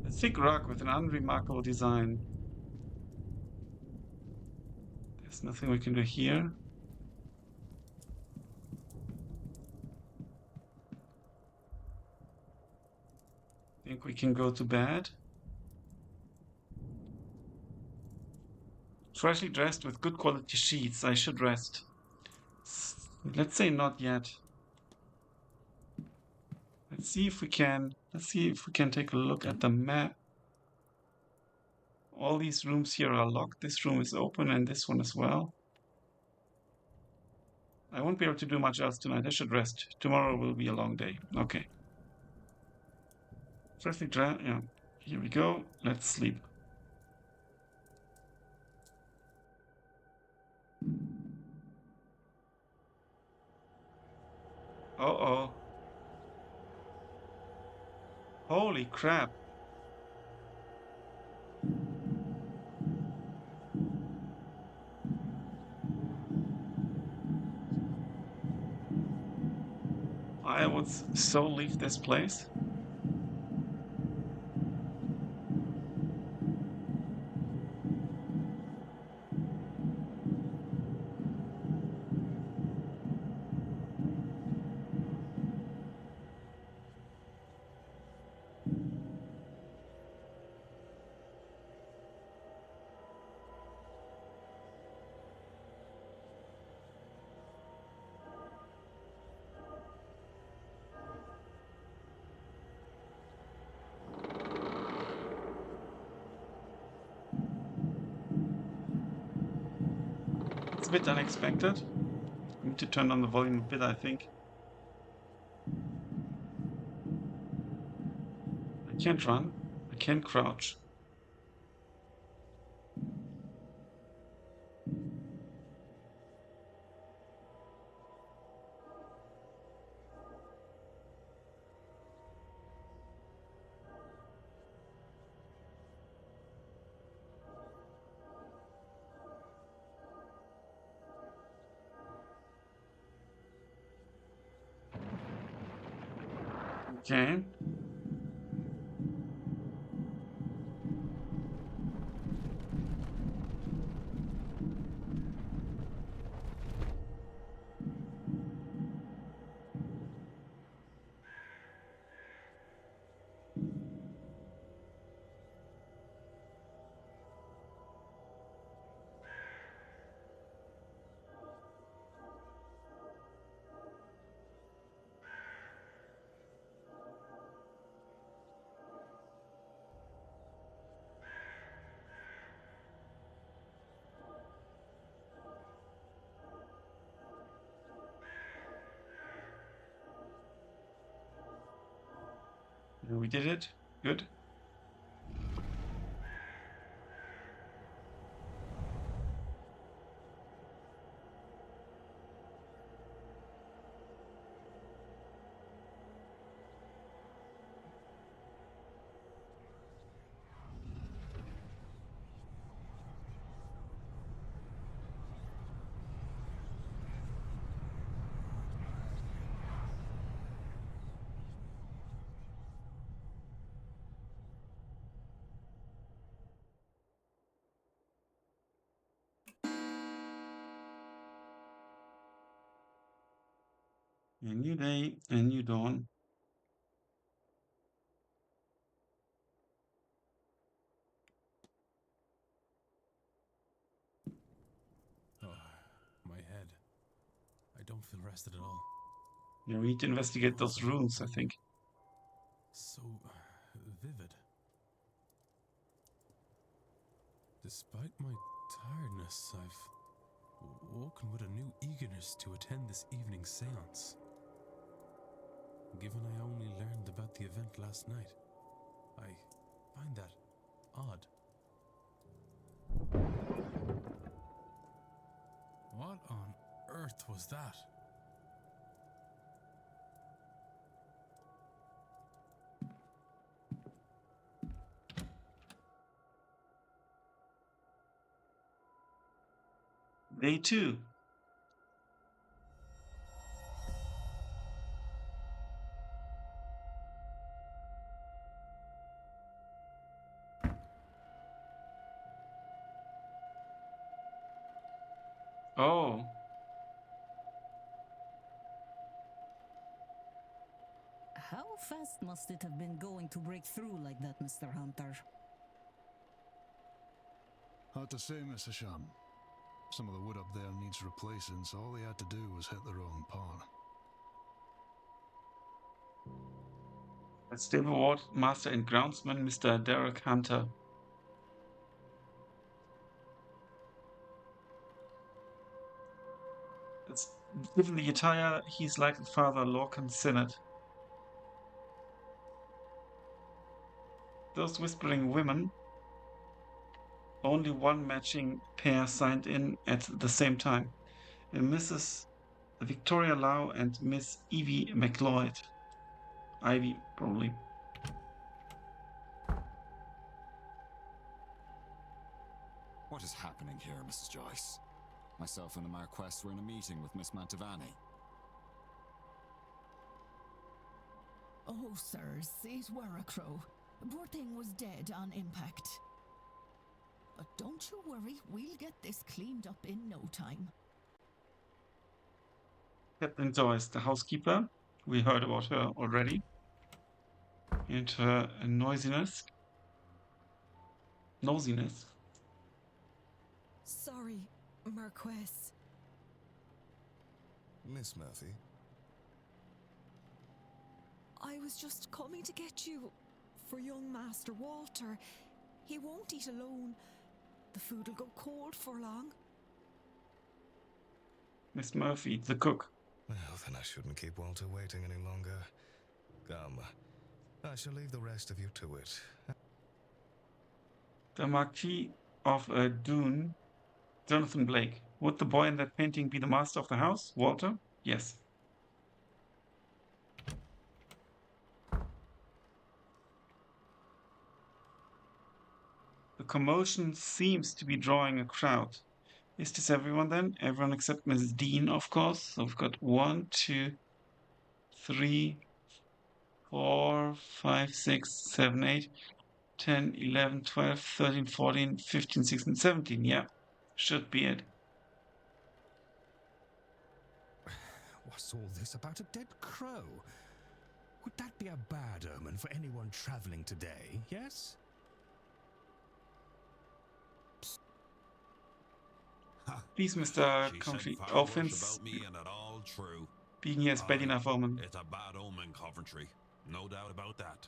A thick rock with an unremarkable design. There's nothing we can do here. Think we can go to bed. Freshly dressed with good quality sheets. I should rest. Let's say not yet. Let's see if we can take a look at the map. All these rooms here are locked. This room is open and this one as well. I won't be able to do much else tonight. I should rest. Tomorrow will be a long day. Okay. Freshly dressed. Yeah. Here we go. Let's sleep. Uh-oh. Holy crap. I would so leave this place. It's a bit unexpected. I need to turn on the volume a bit, I think. I can't run. I can't crouch. Okay. We did it. Good. A new day, a new dawn. Oh, my head. I don't feel rested at all. Yeah, we need to investigate those rooms, I think. So vivid. Despite my tiredness, I've woken with a new eagerness to attend this evening's seance. Given I only learned about the event last night, I find that odd. What on earth was that? Day 2. Oh, How fast must it have been going to break through like that, Mr. Hunter? Hard to say, Mr. Sham. Some of the wood up there needs replacing, so all they had to do was hit the wrong pawn. that's Stable Ward Master and Groundsman, Mr. Derek Hunter. It's, given the attire, he's like Father Lorcan Synod. Those whispering women, only one matching pair signed in at the same time. Mrs. Victoria Lau and Miss Evie McLeod. Ivy, probably. What is happening here, Mrs. Joyce? Myself and the Marquess were in a meeting with Miss Mantovani. Oh, sirs, it were a crow. Poor thing was dead on impact. But don't you worry, we'll get this cleaned up in no time. Captain Joyce, the housekeeper. We heard about her already. And her nosiness. Sorry, Marquess. Miss Murphy? I was just coming to get you for young Master Walter. He won't eat alone. The food'll go cold for long. Miss Murphy, the cook. Well, then I shouldn't keep Walter waiting any longer. Come, I shall leave the rest of you to it. The Marquis of Doon, Jonathan Blake. Would the boy in that painting be the master of the house, Walter? Yes. The commotion seems to be drawing a crowd. Is this everyone then? Everyone except Miss Dean, of course. So we've got 1, 2, 3, 4, 5, 6, 7, 8, 10, 11, 12, 13, 14, 15, 16, 17. Yeah, should be it. What's all this about a dead crow? Would that be a bad omen for anyone traveling today, yes? Please, Mr. She Coventry, said far worse offense. about me, and it all true. Being here is bad Aye, enough omen. It's a bad omen, Coventry. No doubt about that.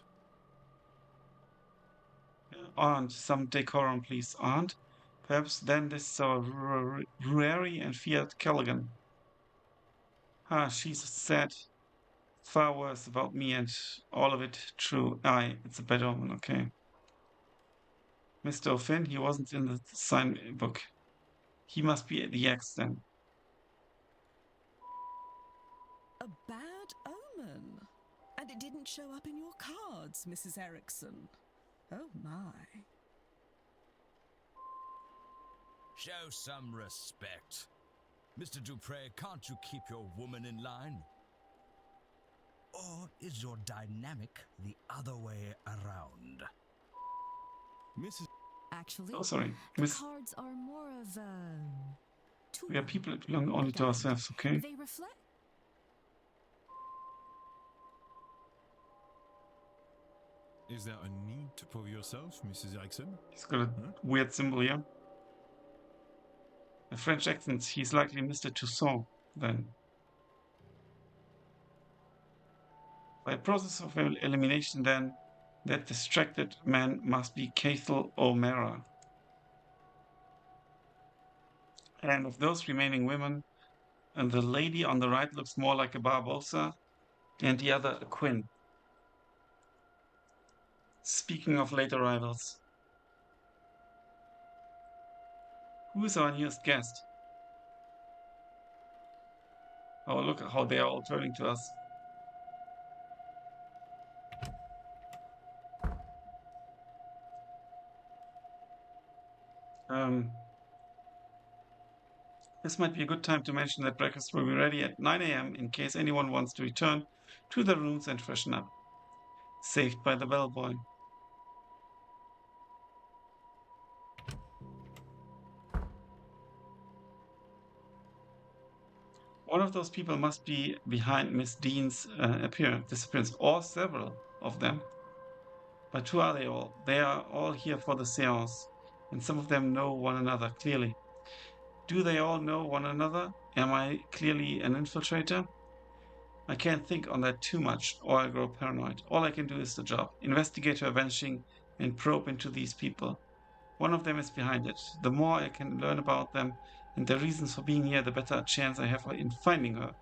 Aunt, some decorum, please, Aunt. Perhaps then this is our Ruari and Fiat Callaghan. Ah, she's sad. Far worse about me and all of it true. Aye, it's a bad omen, okay. Mr. O'Finn, he wasn't in the sign book. He must be the X then. A bad omen? And it didn't show up in your cards, Mrs. Erickson. Oh my. Show some respect. Mr. Dupre, can't you keep your woman in line? Or is your dynamic the other way around? Mrs. Actually, Oh, sorry. the Miss, cards are more of a tool. we are people that belong only to ourselves, okay? They reflect. Is there a need to prove yourself, Mrs. Erickson? He's got a weird symbol here. A French accent, he's likely Mr. Toussaint, then. By process of elimination, then, that distracted man must be Cathal O'Mara. And of those remaining women, and the lady on the right looks more like a Barbosa, and the other a Quinn. Speaking of late arrivals, who is our newest guest? Oh, look how they are all turning to us. This might be a good time to mention that breakfast will be ready at 9 a.m. in case anyone wants to return to their rooms and freshen up. Saved by the bellboy. One of those people must be behind Miss Dean's disappearance, or several of them. But who are they all? They are all here for the seance, and some of them know one another clearly. Do they all know one another? Am I clearly an infiltrator? I can't think on that too much, or I'll grow paranoid. All I can do is the job. Investigate her vanishing and probe into these people. One of them is behind it. The more I can learn about them and their reasons for being here, the better chance I have in finding her.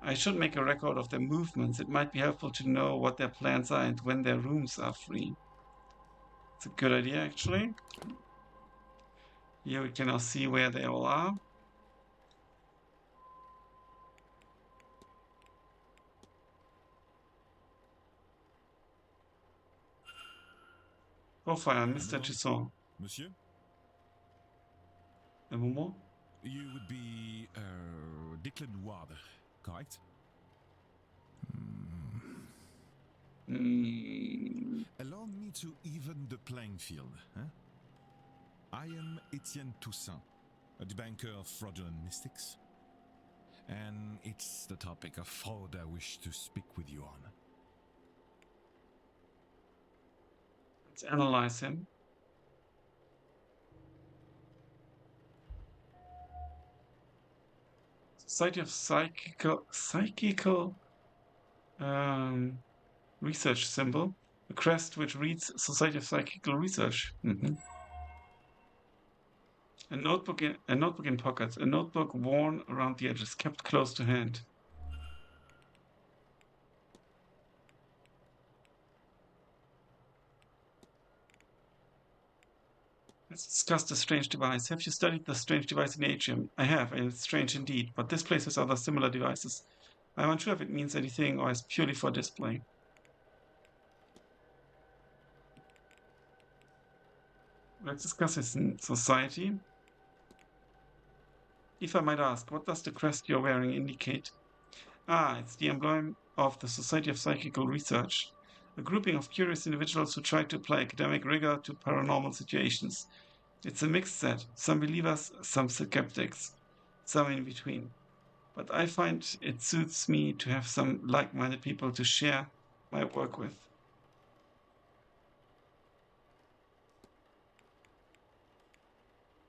I should make a record of their movements. It might be helpful to know what their plans are and when their rooms are free. It's a good idea, actually. Here we can now see where they all are. Profile, Mr. Toussaint. Monsieur? Un moment. You would be Declan Water, correct? Allow me to even the playing field. Huh? I am Etienne Toussaint, a debunker of fraudulent mystics. And it's the topic of fraud I wish to speak with you on. Let's analyze him. Society of Psychical Research symbol. A crest which reads Society of Psychical Research. A notebook in pocket. A notebook worn around the edges, kept close to hand. Let's discuss the strange device. Have you studied the strange device in the atrium? I have, and it's strange indeed, but this place has other similar devices. I'm unsure if it means anything or is purely for display. Let's discuss this in society. If I might ask, what does the crest you're wearing indicate? Ah, it's the emblem of the Society of Psychical Research, a grouping of curious individuals who try to apply academic rigor to paranormal situations. It's a mixed set, some believers, some skeptics, some in between. But I find it suits me to have some like-minded people to share my work with.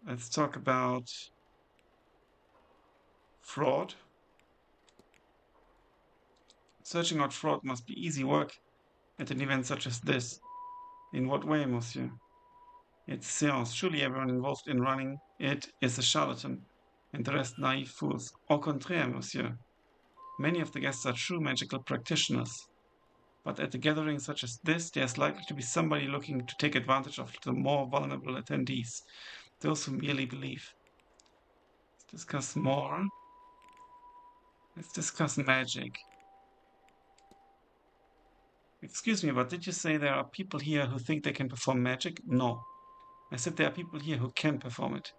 Let's talk about fraud. Searching out fraud must be easy work at an event such as this. In what way, monsieur? It's seance. Surely everyone involved in running it is a charlatan, and the rest naive fools. Au contraire, monsieur. Many of the guests are true magical practitioners. But at a gathering such as this, there's likely to be somebody looking to take advantage of the more vulnerable attendees, those who merely believe. Let's discuss more. Let's discuss magic. Excuse me, but did you say there are people here who think they can perform magic? No. I said there are people here who can perform it.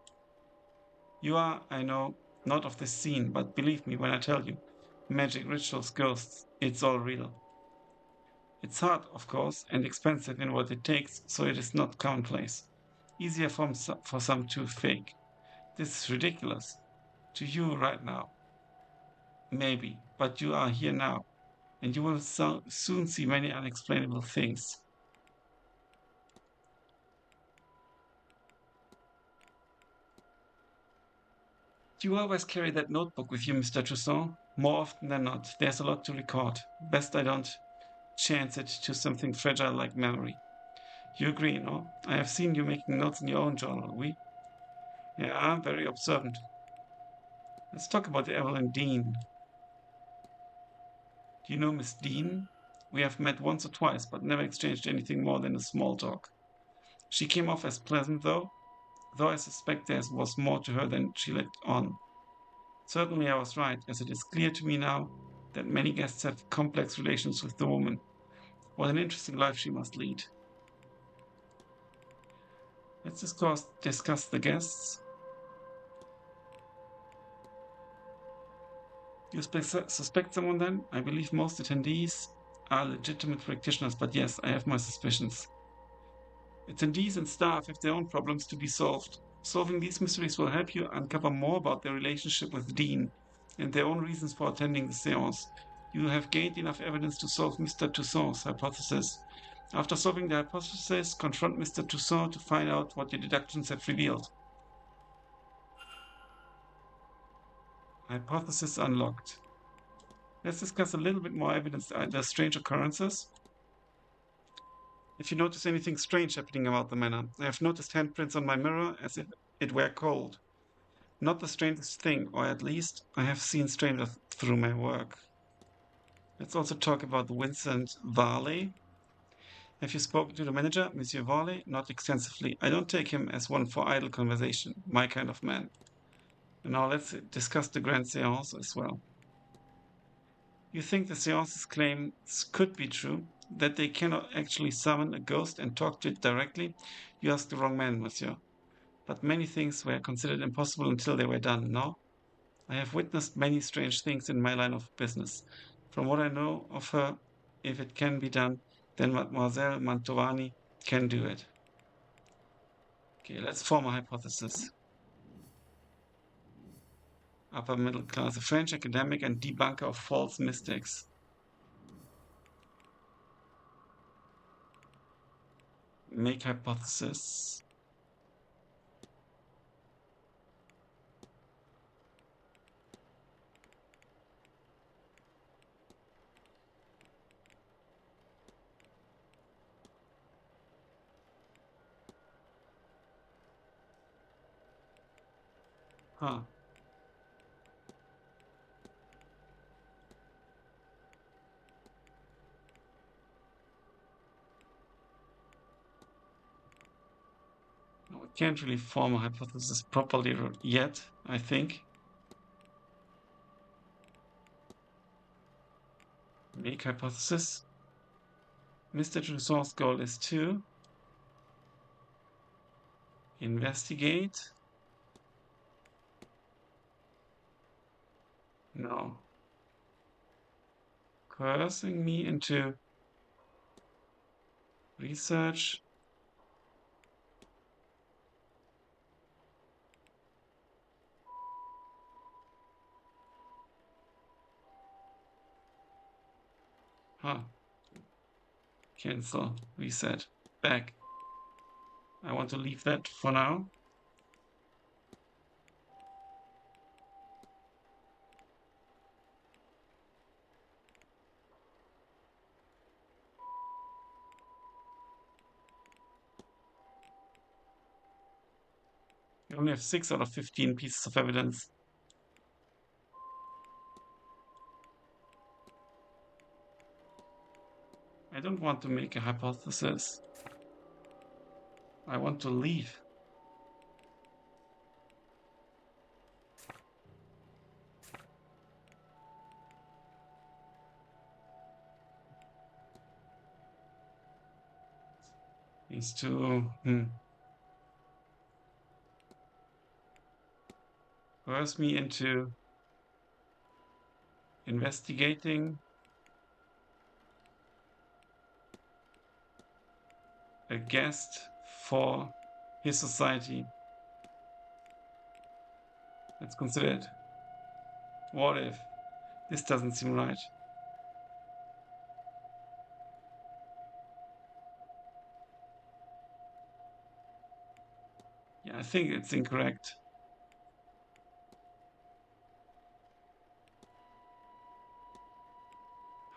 You are, I know, not of this scene, but believe me when I tell you, magic, rituals, ghosts, it's all real. It's hard, of course, and expensive in what it takes, so it is not commonplace. Easier for some to fake. This is ridiculous. To you right now. Maybe, but you are here now, and you will soon see many unexplainable things. Do you always carry that notebook with you, Mr. Toussaint? More often than not. There's a lot to record. Best I don't chance it to something fragile like memory. You agree, no? I have seen you making notes in your own journal, oui? Yeah, very observant. Let's talk about Evelyn Dean. Do you know Miss Dean? We have met once or twice, but never exchanged anything more than a small talk. She came off as pleasant, though I suspect there was more to her than she let on. Certainly I was right, as it is clear to me now that many guests have complex relations with the woman. What an interesting life she must lead. Let's discuss the guests. You suspect someone then? I believe most attendees are legitimate practitioners, but yes, I have my suspicions. Attendees and staff have their own problems to be solved. Solving these mysteries will help you uncover more about their relationship with Dean and their own reasons for attending the seance. You have gained enough evidence to solve Mr. Toussaint's hypothesis. After solving the hypothesis, confront Mr. Toussaint to find out what your deductions have revealed. Hypothesis unlocked. Let's discuss a little bit more evidence the strange occurrences. If you notice anything strange happening about the manor, I have noticed handprints on my mirror as if it were cold. Not the strangest thing, or at least I have seen stranger through my work. Let's also talk about Vincent Varley. Have you spoken to the manager, Monsieur Varley? Not extensively. I don't take him as one for idle conversation, my kind of man. And now let's discuss the Grand Seance as well. You think the seance's claims could be true, that they cannot actually summon a ghost and talk to it directly? You ask the wrong man, monsieur. But many things were considered impossible until they were done, no? I have witnessed many strange things in my line of business. From what I know of her, if it can be done, then Mademoiselle Mantovani can do it. Okay, let's form a hypothesis. Upper middle class, a French academic and debunker of false mystics. Make hypothesis. Huh. We can't really form a hypothesis properly yet, I think. Make hypothesis. Mr. Toussaint's goal is to investigate. No. Coercing me into research. Huh. Cancel. Reset. Back. I want to leave that for now. We only have 6 out of 15 pieces of evidence. I don't want to make a hypothesis. I want to leave. Is to coerce me into investigating a guest for his society. Let's consider it. What if? This doesn't seem right. Yeah, I think it's incorrect.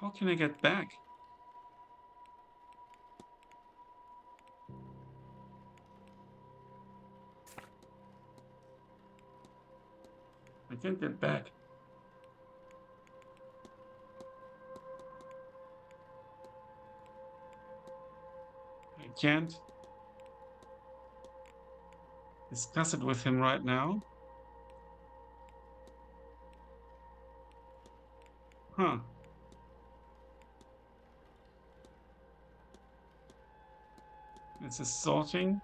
How can I get back? I can't get back. I can't discuss it with him right now. Huh. This is sorting.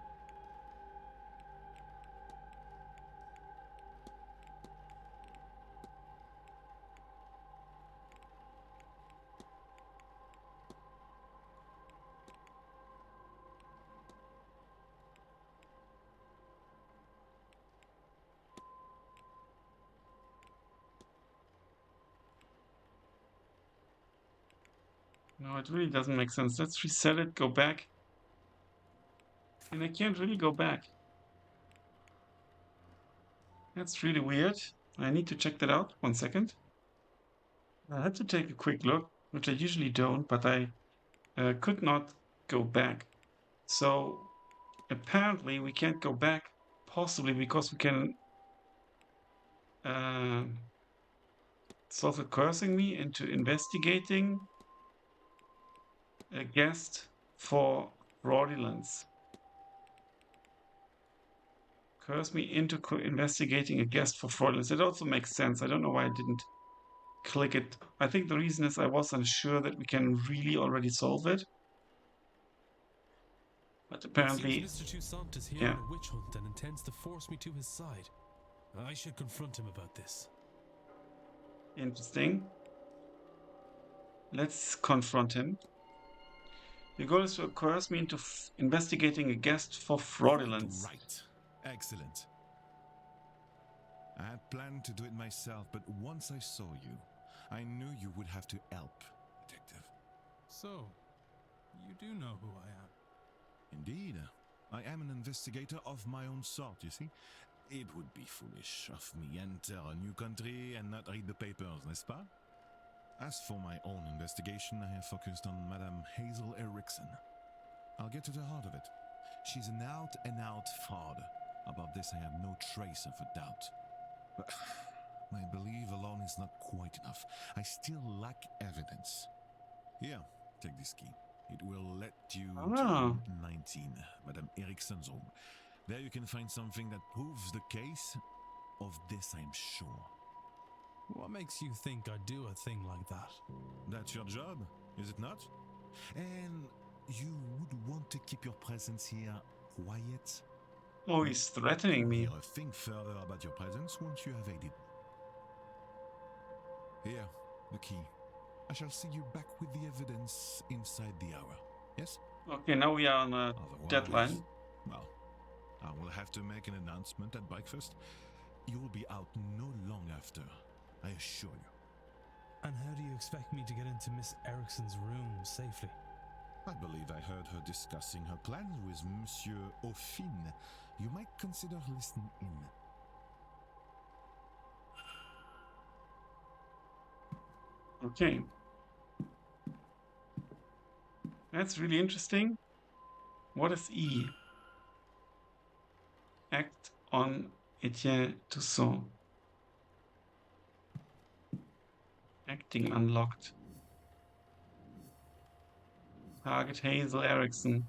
No, it really doesn't make sense. Let's reset it, go back. And I can't really go back. That's really weird. I need to check that out. 1 second. I had to take a quick look, which I usually don't, but I could not go back. So apparently we can't go back, possibly because we can... it's also cursing me into investigating a guest for fraudulence. Curse me into investigating a guest for fraudulence. It also makes sense. I don't know why I didn't click it. I think the reason is I was unsure that we can really already solve it. But apparently... It seems Mr. Toussaint is here yeah. on a witch hunt and intends to force me to his side. I should confront him about this. Interesting. Let's confront him. Your goal is to coerce me into investigating a guest for fraudulence. Right. Excellent. I had planned to do it myself, but once I saw you, I knew you would have to help, Detective. So, you do know who I am? Indeed. I am an investigator of my own sort, you see. It would be foolish of me enter a new country and not read the papers, n'est-ce pas? As for my own investigation, I have focused on Madame Hazel Erickson. I'll get to the heart of it. She's an out-and-out fraud. About this, I have no trace of a doubt. But my belief alone is not quite enough. I still lack evidence. Here, take this key. It will let you to room 19, Madame Erickson's room. There you can find something that proves the case. Of this, I'm sure. What makes you think I'd do a thing like that? That's your job, is it not? And you would want to keep your presence here quiet? Oh, he's threatening me. Think further about your presence once you have aided. Here, the key. I shall see you back with the evidence inside the hour. Yes? Okay, now we are on a deadline. Well, I will have to make an announcement at breakfast. You will be out no long after, I assure you. And how do you expect me to get into Miss Erickson's room safely? I believe I heard her discussing her plans with Monsieur Aufine. You might consider listening in. Okay. That's really interesting. What is E? Act on Etienne Toussaint. Acting unlocked. Target Hazel Erickson.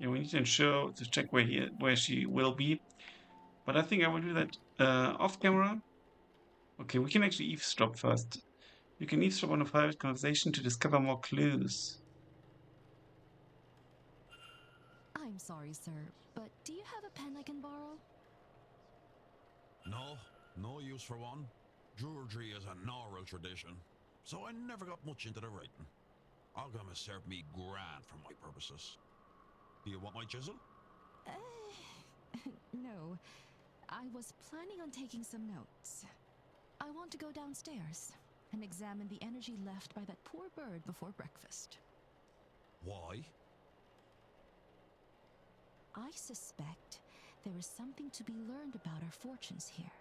Yeah, we need to ensure to check where she will be. But I think I will do that off camera. Okay, we can actually eavesdrop first. You can eavesdrop on a private conversation to discover more clues. I'm sorry, sir, but do you have a pen I can borrow? No use for one. Jewelry is an oral tradition, so I never got much into the writing. Alchemy served me grand for my purposes. Do you want my chisel? No. I was planning on taking some notes. I want to go downstairs and examine the energy left by that poor bird before breakfast. Why? I suspect there is something to be learned about our fortunes here.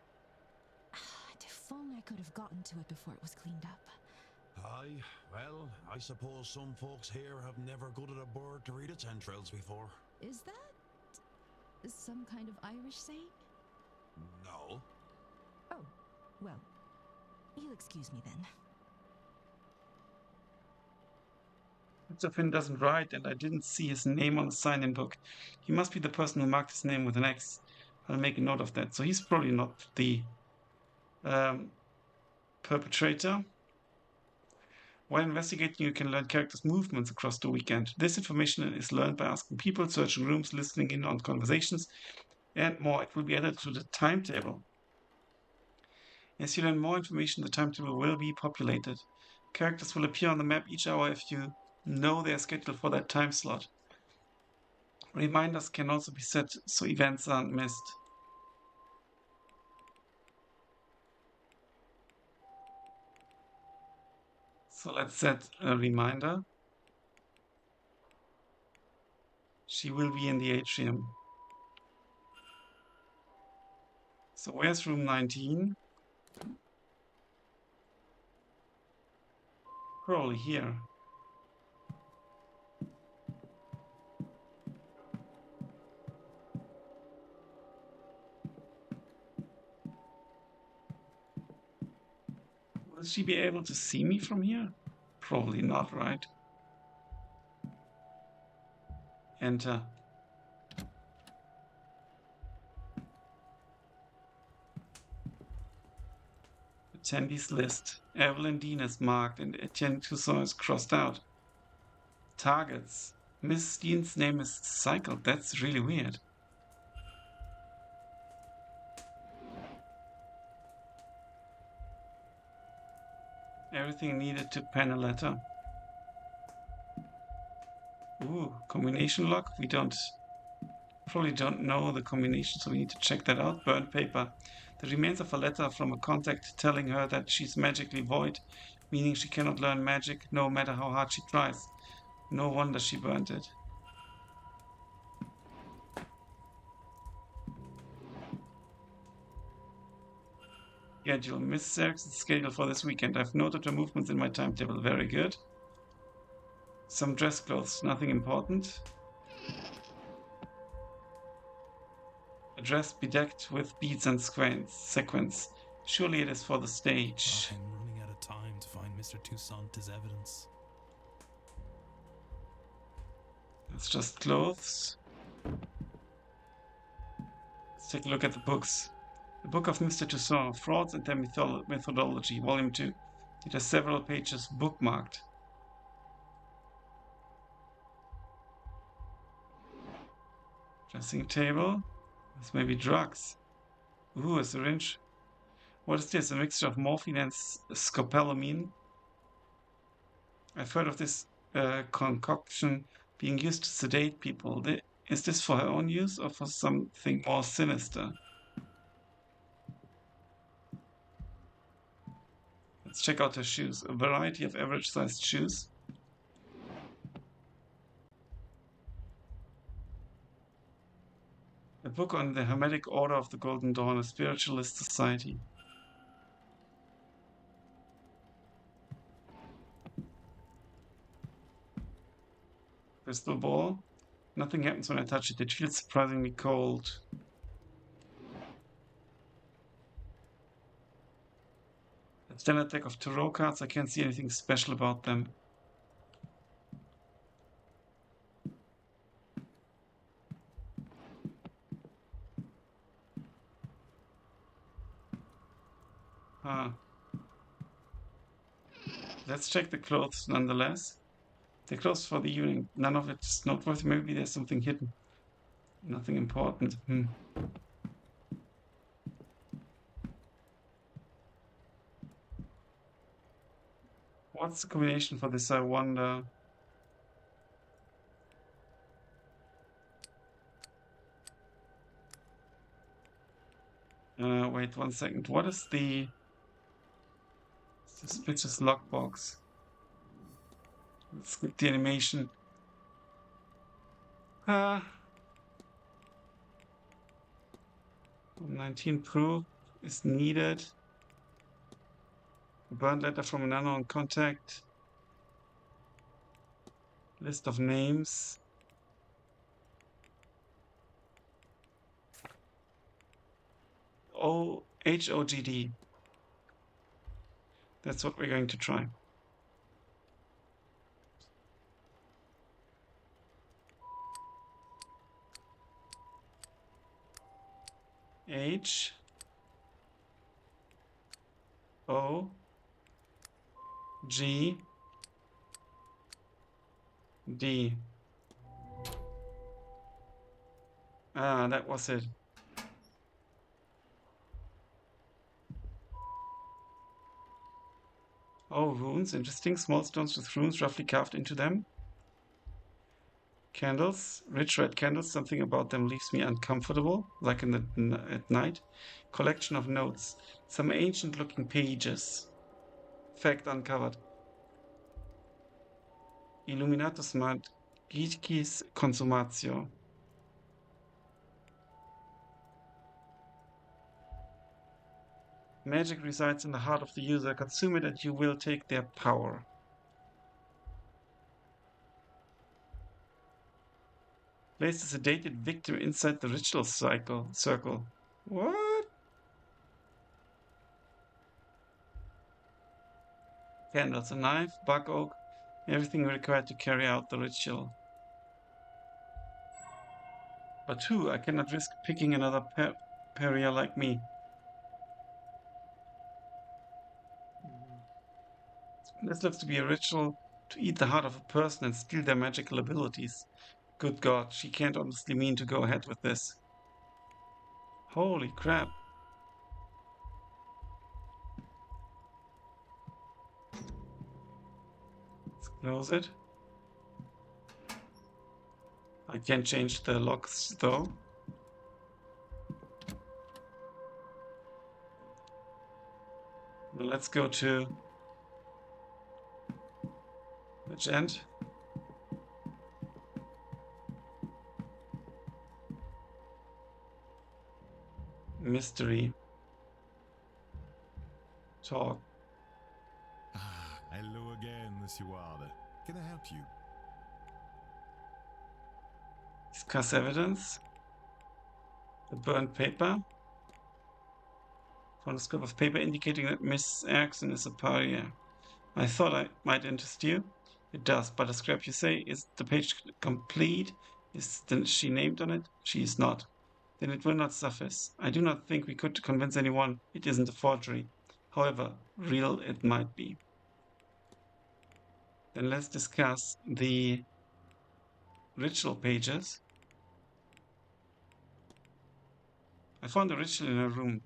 If only I could have gotten to it before it was cleaned up. Aye, well, I suppose some folks here have never gutted a bird to read its entrails before. Is that some kind of Irish saying? No. Oh, well, you'll excuse me then. Finn doesn't write, and I didn't see his name on the sign-in book. He must be the person who marked his name with an X. I'll make a note of that. So he's probably not the perpetrator. While investigating, you can learn characters' movements across the weekend. This information is learned by asking people, searching rooms, listening in on conversations, and more. It will be added to the timetable. As you learn more information, the timetable will be populated. Characters will appear on the map each hour if you know they're scheduled for that time slot. Reminders can also be set so events aren't missed. So let's set a reminder. She will be in the atrium. So where's room 19? Probably here. Will she be able to see me from here? Probably not, right? Enter. Attendees list. Evelyn Dean is marked and Etienne Toussaint is crossed out. Targets. Miss Dean's name is cycled. That's really weird. Everything needed to pen a letter. Ooh, combination lock. We probably don't know the combination, so we need to check that out. Burnt paper. The remains of a letter from a contact telling her that she's magically void, meaning she cannot learn magic no matter how hard she tries. No wonder she burnt it. Schedule. Miss Serk's schedule for this weekend. I've noted her movements in my timetable. Very good. Some dress clothes. Nothing important. A dress bedecked with beads and sequins. Surely it is for the stage. I'm running out of time to find Mr. Toussaint as evidence. It's just clothes. Let's take a look at the books. The Book of Mr. Toussaint, Frauds and Their Methodology, Volume 2. It has several pages bookmarked. Dressing table. This may be drugs. Ooh, a syringe. What is this? A mixture of morphine and scopolamine? I've heard of this concoction being used to sedate people. Is this for her own use or for something more sinister? Let's check out her shoes. A variety of average-sized shoes. A book on the Hermetic Order of the Golden Dawn, a spiritualist society. Crystal ball. Nothing happens when I touch it. It feels surprisingly cold. A standard deck of tarot cards. I can't see anything special about them. Let's check the clothes nonetheless. The clothes for the evening. None of it's noteworthy. Maybe there's something hidden. Nothing important. What's the combination for this, I wonder? Wait 1 second. What is the suspicious lockbox? Let's skip the animation. 19 proof is needed. A burned letter from an unknown contact. List of names. HOGD. That's what we're going to try. H O G D. That was it. Oh, runes. Interesting. Small stones with runes roughly carved into them. Candles, rich red candles. Something about them leaves me uncomfortable, like at night. Collection of notes. Some ancient-looking pages. Fact uncovered. Illuminatus magicis consumatio. Magic resides in the heart of the user. Consume it and you will take their power. Place the sedated victim inside the ritual circle. What? Candles, a knife, bug oak, everything required to carry out the ritual. But who? I cannot risk picking another pariah like me. This looks to be a ritual to eat the heart of a person and steal their magical abilities. Good God, she can't honestly mean to go ahead with this. Holy crap. Let's close it. I can't change the locks though. Let's go to which end? Mystery. Talk. Hello again, Monsieur Ward. Can I help you? Discuss evidence. The burned paper. Found a scrap of paper indicating that Miss Erickson is a pariah. I thought I might interest you. It does, but the scrap you say, is the page complete? Is she named on it? She is not. Then it will not suffice. I do not think we could convince anyone it isn't a forgery. However, real it might be. Then let's discuss the ritual pages. I found a ritual in her room.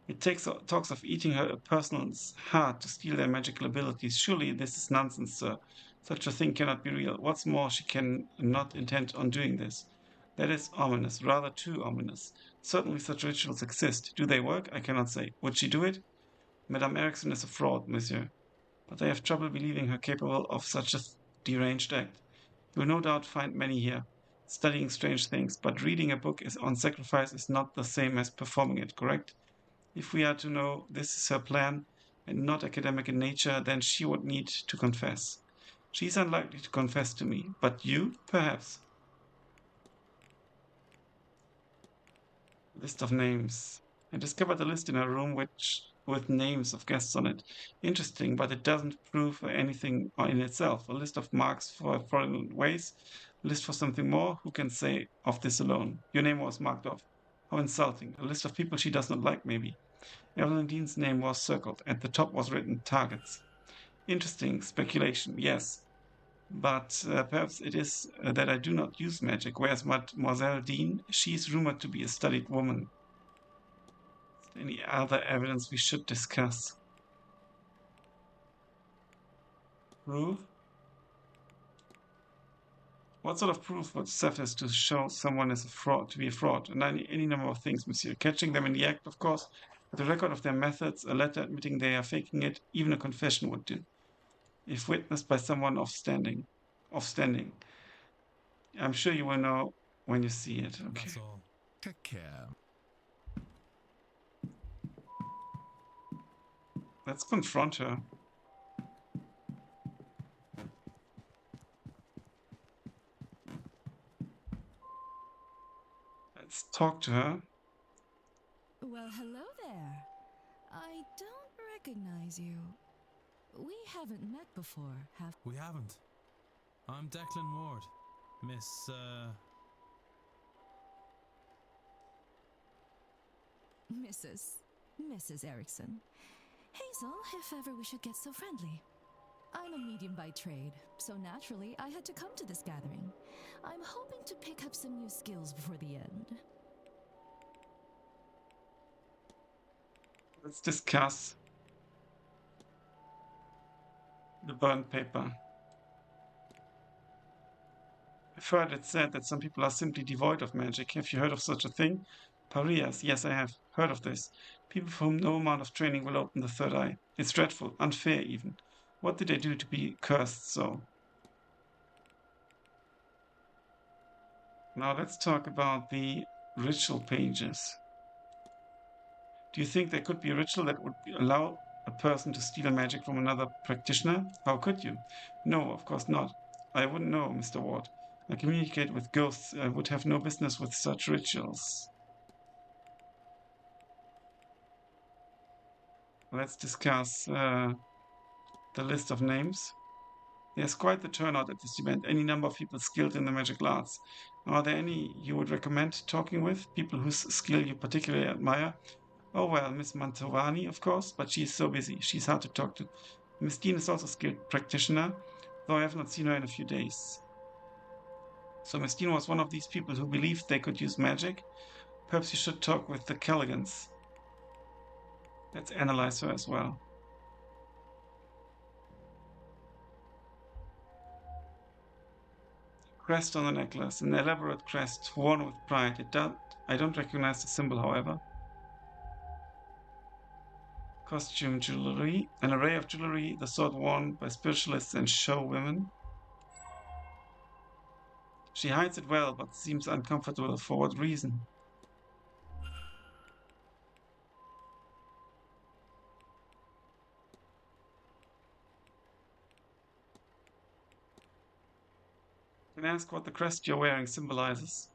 It talks of eating her person's heart to steal their magical abilities. Surely this is nonsense, sir. Such a thing cannot be real. What's more, she can not intend on doing this. That is ominous, rather too ominous. Certainly such rituals exist. Do they work? I cannot say. Would she do it? Madame Erickson is a fraud, monsieur. But I have trouble believing her capable of such a deranged act. You will no doubt find many here, studying strange things, but reading a book on sacrifice is not the same as performing it, correct? If we are to know this is her plan and not academic in nature, then she would need to confess. She is unlikely to confess to me, but you, perhaps. List of names. I discovered a list in her room with names of guests on it. Interesting, but it doesn't prove anything in itself. A list of marks for fraudulent ways. A list for something more. Who can say of this alone? Your name was marked off. How insulting. A list of people she does not like, maybe. Evelyn Dean's name was circled. At the top was written targets. Interesting speculation, yes. But perhaps it is that I do not use magic. Whereas Mademoiselle Dean, she is rumored to be a studied woman. Is there any other evidence we should discuss? Proof? What sort of proof would suffice to show someone is a fraud, to be a fraud? And any number of things, monsieur. Catching them in the act, of course. The record of their methods, a letter admitting they are faking it, even a confession would do. If witnessed by someone of standing. I'm sure you will know when you see it. Okay. That's all. Take care. Let's confront her. Let's talk to her. Well, hello there. I don't recognize you. We haven't met before, have We haven't. I'm Declan Ward. Mrs. Erickson. Hazel, if ever we should get so friendly. I'm a medium by trade, so naturally I had to come to this gathering. I'm hoping to pick up some new skills before the end. Let's discuss the burnt paper. I I've heard it said that some people are simply devoid of magic. Have you heard of such a thing? Pariahs. Yes, I have heard of this. People for whom no amount of training will open the third eye. It's dreadful, unfair even. What did they do to be cursed so? Now let's talk about the ritual pages. Do you think there could be a ritual that would allow a person to steal magic from another practitioner? How could you? No, of course not. I wouldn't know, Mr. Ward. I communicate with ghosts. I would have no business with such rituals. Let's discuss the list of names. There's quite the turnout at this event. Any number of people skilled in the magical arts. Are there any you would recommend talking with? People whose skill you particularly admire? Oh well, Miss Mantovani, of course, but she's so busy. She's hard to talk to. Miss Dean is also a skilled practitioner, though I have not seen her in a few days. So Miss Dean was one of these people who believed they could use magic. Perhaps you should talk with the Calligans. Let's analyze her as well. Crest on the necklace, an elaborate crest worn with pride. I don't recognize the symbol, however. Costume jewelry, an array of jewelry, the sort worn by spiritualists and show women. She hides it well, but seems uncomfortable. For what reason? Can I ask what the crest you're wearing symbolizes?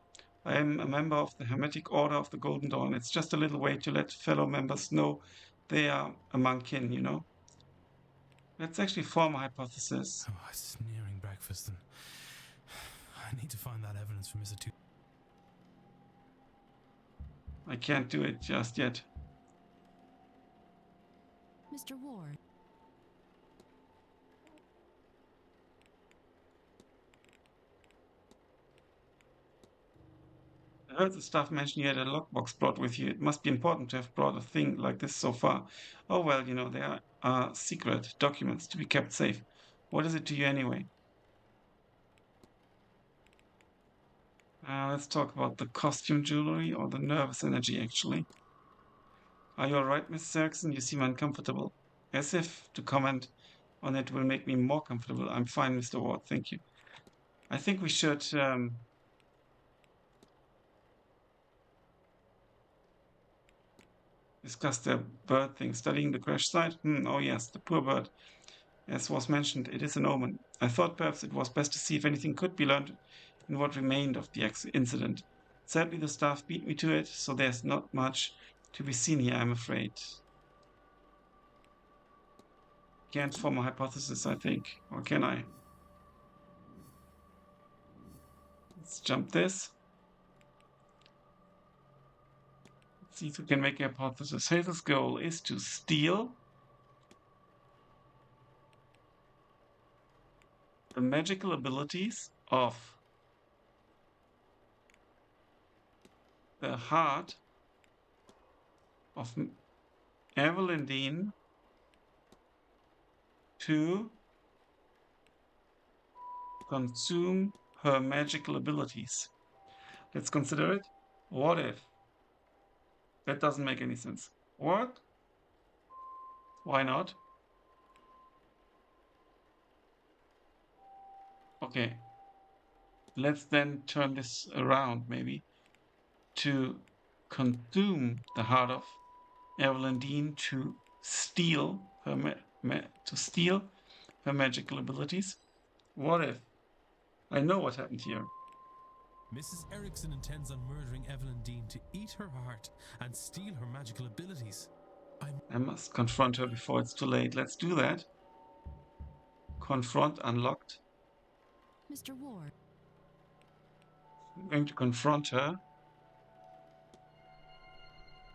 I am a member of the Hermetic Order of the Golden Dawn. It's just a little way to let fellow members know they are among kin, you know? Let's actually form a hypothesis. Oh, a sneering breakfast, and I need to find that evidence for Mr. Two. I can't do it just yet. Mr. Ward. I heard the staff mention you had a lockbox brought with you. It must be important to have brought a thing like this so far. Oh well, you know, there are secret documents to be kept safe. What is it to you anyway? Let's talk about the costume jewelry or the nervous energy, actually. Are you alright, Miss Erickson? You seem uncomfortable. As if to comment on it will make me more comfortable. I'm fine, Mr. Ward, thank you. I think we should discuss the bird thing. Studying the crash site? Oh yes, the poor bird. As was mentioned, it is an omen. I thought perhaps it was best to see if anything could be learned in what remained of the incident. Sadly, the staff beat me to it, so there's not much to be seen here, I'm afraid. Can't form a hypothesis, I think. Or can I? Let's jump this. Let's see if we can make a hypothesis. Hazel's goal is to steal the magical abilities of the heart of Evelyn Dean to consume her magical abilities. Let's consider it. What if? That doesn't make any sense. What? Why not? Okay. Let's then turn this around, maybe, to consume the heart of Evelyn Dean to steal her magical abilities. What if? I know what happened here. Mrs. Erickson intends on murdering Evelyn Dean to eat her heart and steal her magical abilities. I must confront her before it's too late. Let's do that. Confront unlocked. Mr. Ward. I'm going to confront her.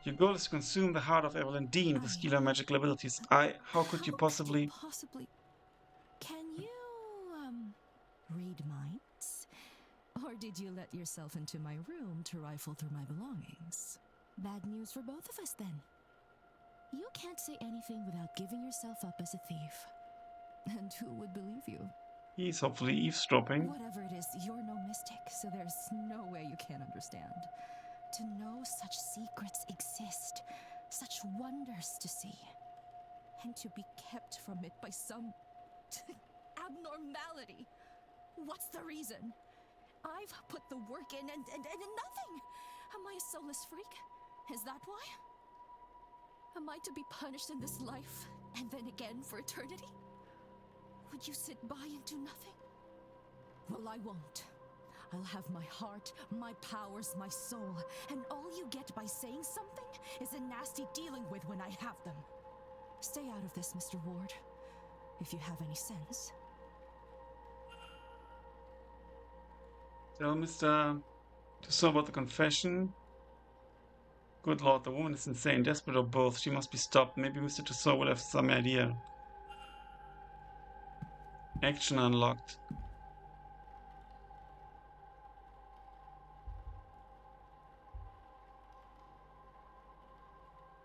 Your goal is to consume the heart of Evelyn Dean to steal her magical abilities. How could you possibly... Can you, read minds? Or did you let yourself into my room to rifle through my belongings? Bad news for both of us, then. You can't say anything without giving yourself up as a thief. And who would believe you? He's hopefully eavesdropping. Whatever it is, you're no mystic, so there's no way you can't understand. To know such secrets exist, such wonders to see, and to be kept from it by some abnormality. What's the reason? I've put the work in and nothing. Am I a soulless freak? Is that why? Am I to be punished in this life and then again for eternity? Would you sit by and do nothing? Well, I won't. I'll have my heart, my powers, my soul, and all you get by saying something is a nasty dealing with when I have them. Stay out of this, Mr. Ward, if you have any sense. Tell Mr. Tussaud about the confession. Good lord, the woman is insane, desperate or both. She must be stopped. Maybe Mr. Tussaud will have some idea. Action unlocked.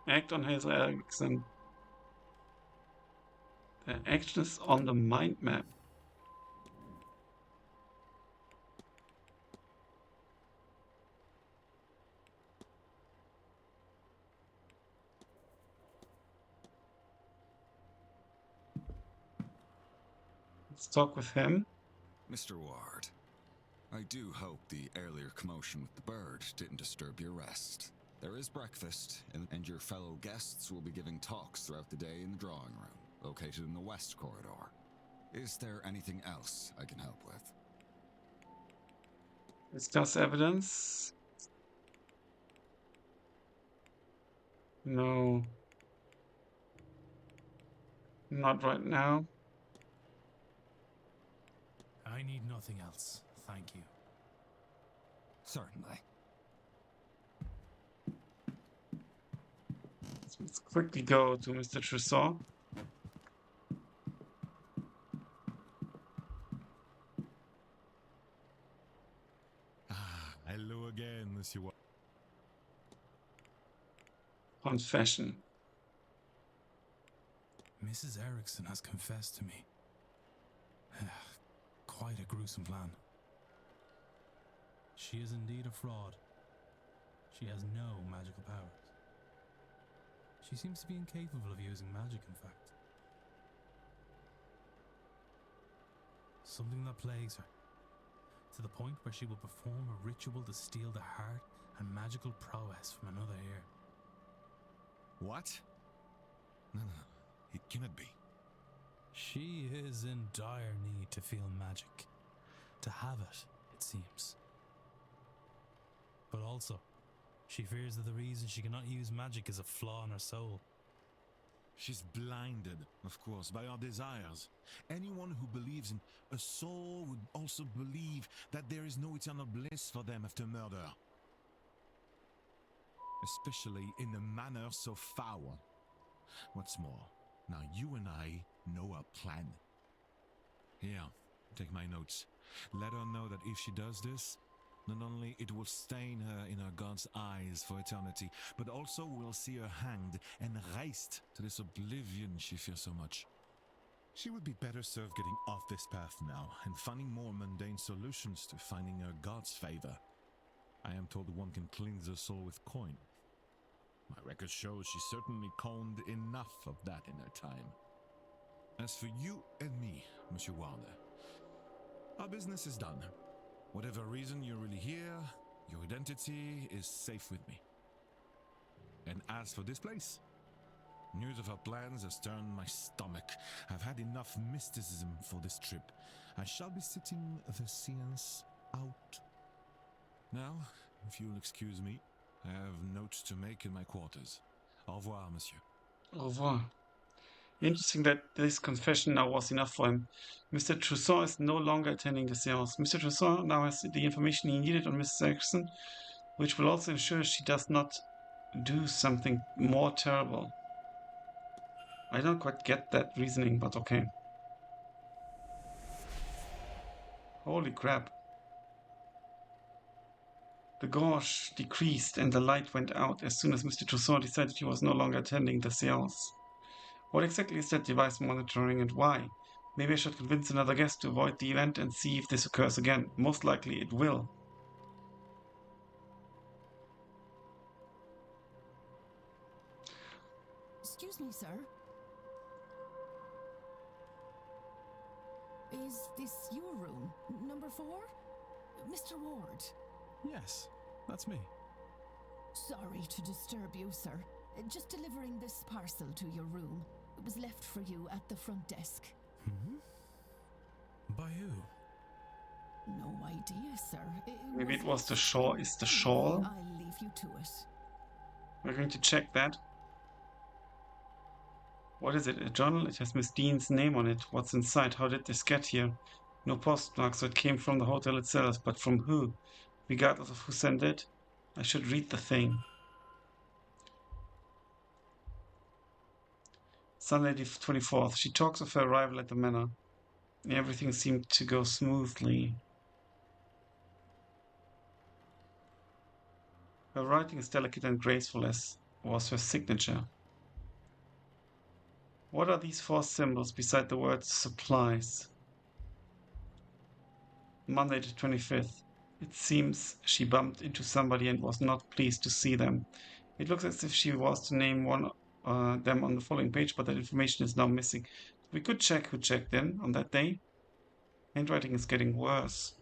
Act on Hazel Erickson. The action is on the mind map. Let's talk with him. Mr. Ward, I do hope the earlier commotion with the bird didn't disturb your rest. There is breakfast, and your fellow guests will be giving talks throughout the day in the drawing room, located in the west corridor. Is there anything else I can help with? Discuss evidence. No. Not right now. I need nothing else, thank you. Certainly. Let's quickly go to Mr. Tussaud. Hello again, Monsieur. Confession. Mrs. Erickson has confessed to me. Quite a gruesome plan. She is indeed a fraud. She has no magical powers. She seems to be incapable of using magic, in fact. Something that plagues her, to the point where she will perform a ritual to steal the heart and magical prowess from another ear. What? No, it cannot be. She is in dire need to feel magic. To have it seems. But also, she fears that the reason she cannot use magic is a flaw in her soul. She's blinded, of course, by our desires. Anyone who believes in a soul would also believe that there is no eternal bliss for them after murder. Especially in a manner so foul. What's more, now you and I know our plan. Here, take my notes. Let her know that if she does this, not only it will stain her in her God's eyes for eternity, but also we'll see her hanged and raised to this oblivion she fears so much. She would be better served getting off this path now and finding more mundane solutions to finding her God's favor. I am told one can cleanse her soul with coin. My record shows she certainly coined enough of that in her time. As for you and me, Monsieur Warner, our business is done. Whatever reason you're really here, your identity is safe with me. And as for this place, news of our plans has turned my stomach. I've had enough mysticism for this trip. I shall be sitting the séance out. Now, if you'll excuse me, I have notes to make in my quarters. Au revoir, monsieur. Au revoir. Interesting that this confession now was enough for him. Mr. Tussaud is no longer attending the seance. Mr. Tussaud now has the information he needed on Mrs. Erickson, which will also ensure she does not do something more terrible. I don't quite get that reasoning, but okay. Holy crap. The gauge decreased and the light went out as soon as Mr. Tussaud decided he was no longer attending the seance. What exactly is that device monitoring and why? Maybe I should convince another guest to avoid the event and see if this occurs again. Most likely it will. Excuse me, sir. Is this your room? Number 4? Mr. Ward? Yes, that's me. Sorry to disturb you, sir. Just delivering this parcel to your room. It was left for you at the front desk. Hmm? By who? No idea, sir. Maybe it was the shawl. Is the shawl? I'll leave you to it. We're going to check that. What is it? A journal? It has Miss Dean's name on it. What's inside? How did this get here? No postmark, so it came from the hotel itself. But from who? Regardless of who sent it, I should read the thing. Sunday the 24th. She talks of her arrival at the manor. Everything seemed to go smoothly. Her writing is delicate and graceful, as was her signature. What are these 4 symbols beside the word supplies? Monday the 25th. It seems she bumped into somebody and was not pleased to see them. It looks as if she was to name them on the following page, but that information is now missing. We could check who checked in on that day. Handwriting is getting worse.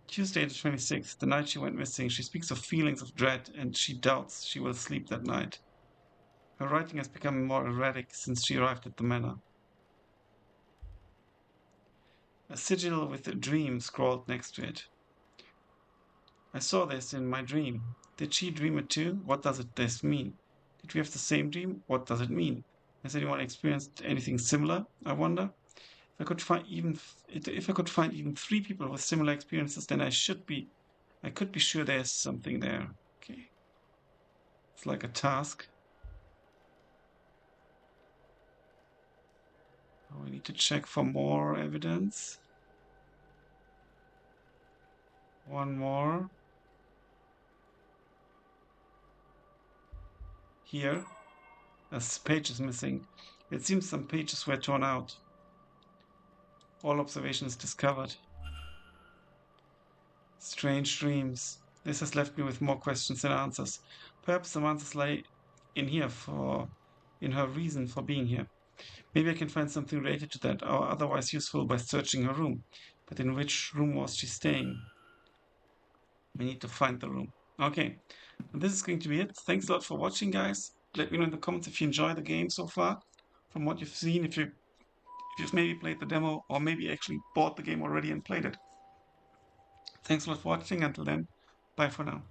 Tuesday the 26th, the night she went missing. She speaks of feelings of dread and she doubts she will sleep that night. Her writing has become more erratic since she arrived at the manor. A sigil with a dream scrawled next to it. I saw this in my dream. Did she dream it too? What does this mean? Did we have the same dream? What does it mean? Has anyone experienced anything similar? I wonder. If I could find even 3 people with similar experiences, then I could be sure there's something there. Okay. It's like a task. Oh, we need to check for more evidence. One more. Here, a page is missing. It seems some pages were torn out. All observations discovered. Strange dreams. This has left me with more questions than answers. Perhaps some answers lie in here in her reason for being here. Maybe I can find something related to that, or otherwise useful by searching her room. But in which room was she staying? We need to find the room. Okay, and this is going to be it. Thanks a lot for watching, guys. Let me know in the comments if you enjoy the game so far, from what you've seen, if you've maybe played the demo, or maybe actually bought the game already and played it. Thanks a lot for watching. Until then, bye for now.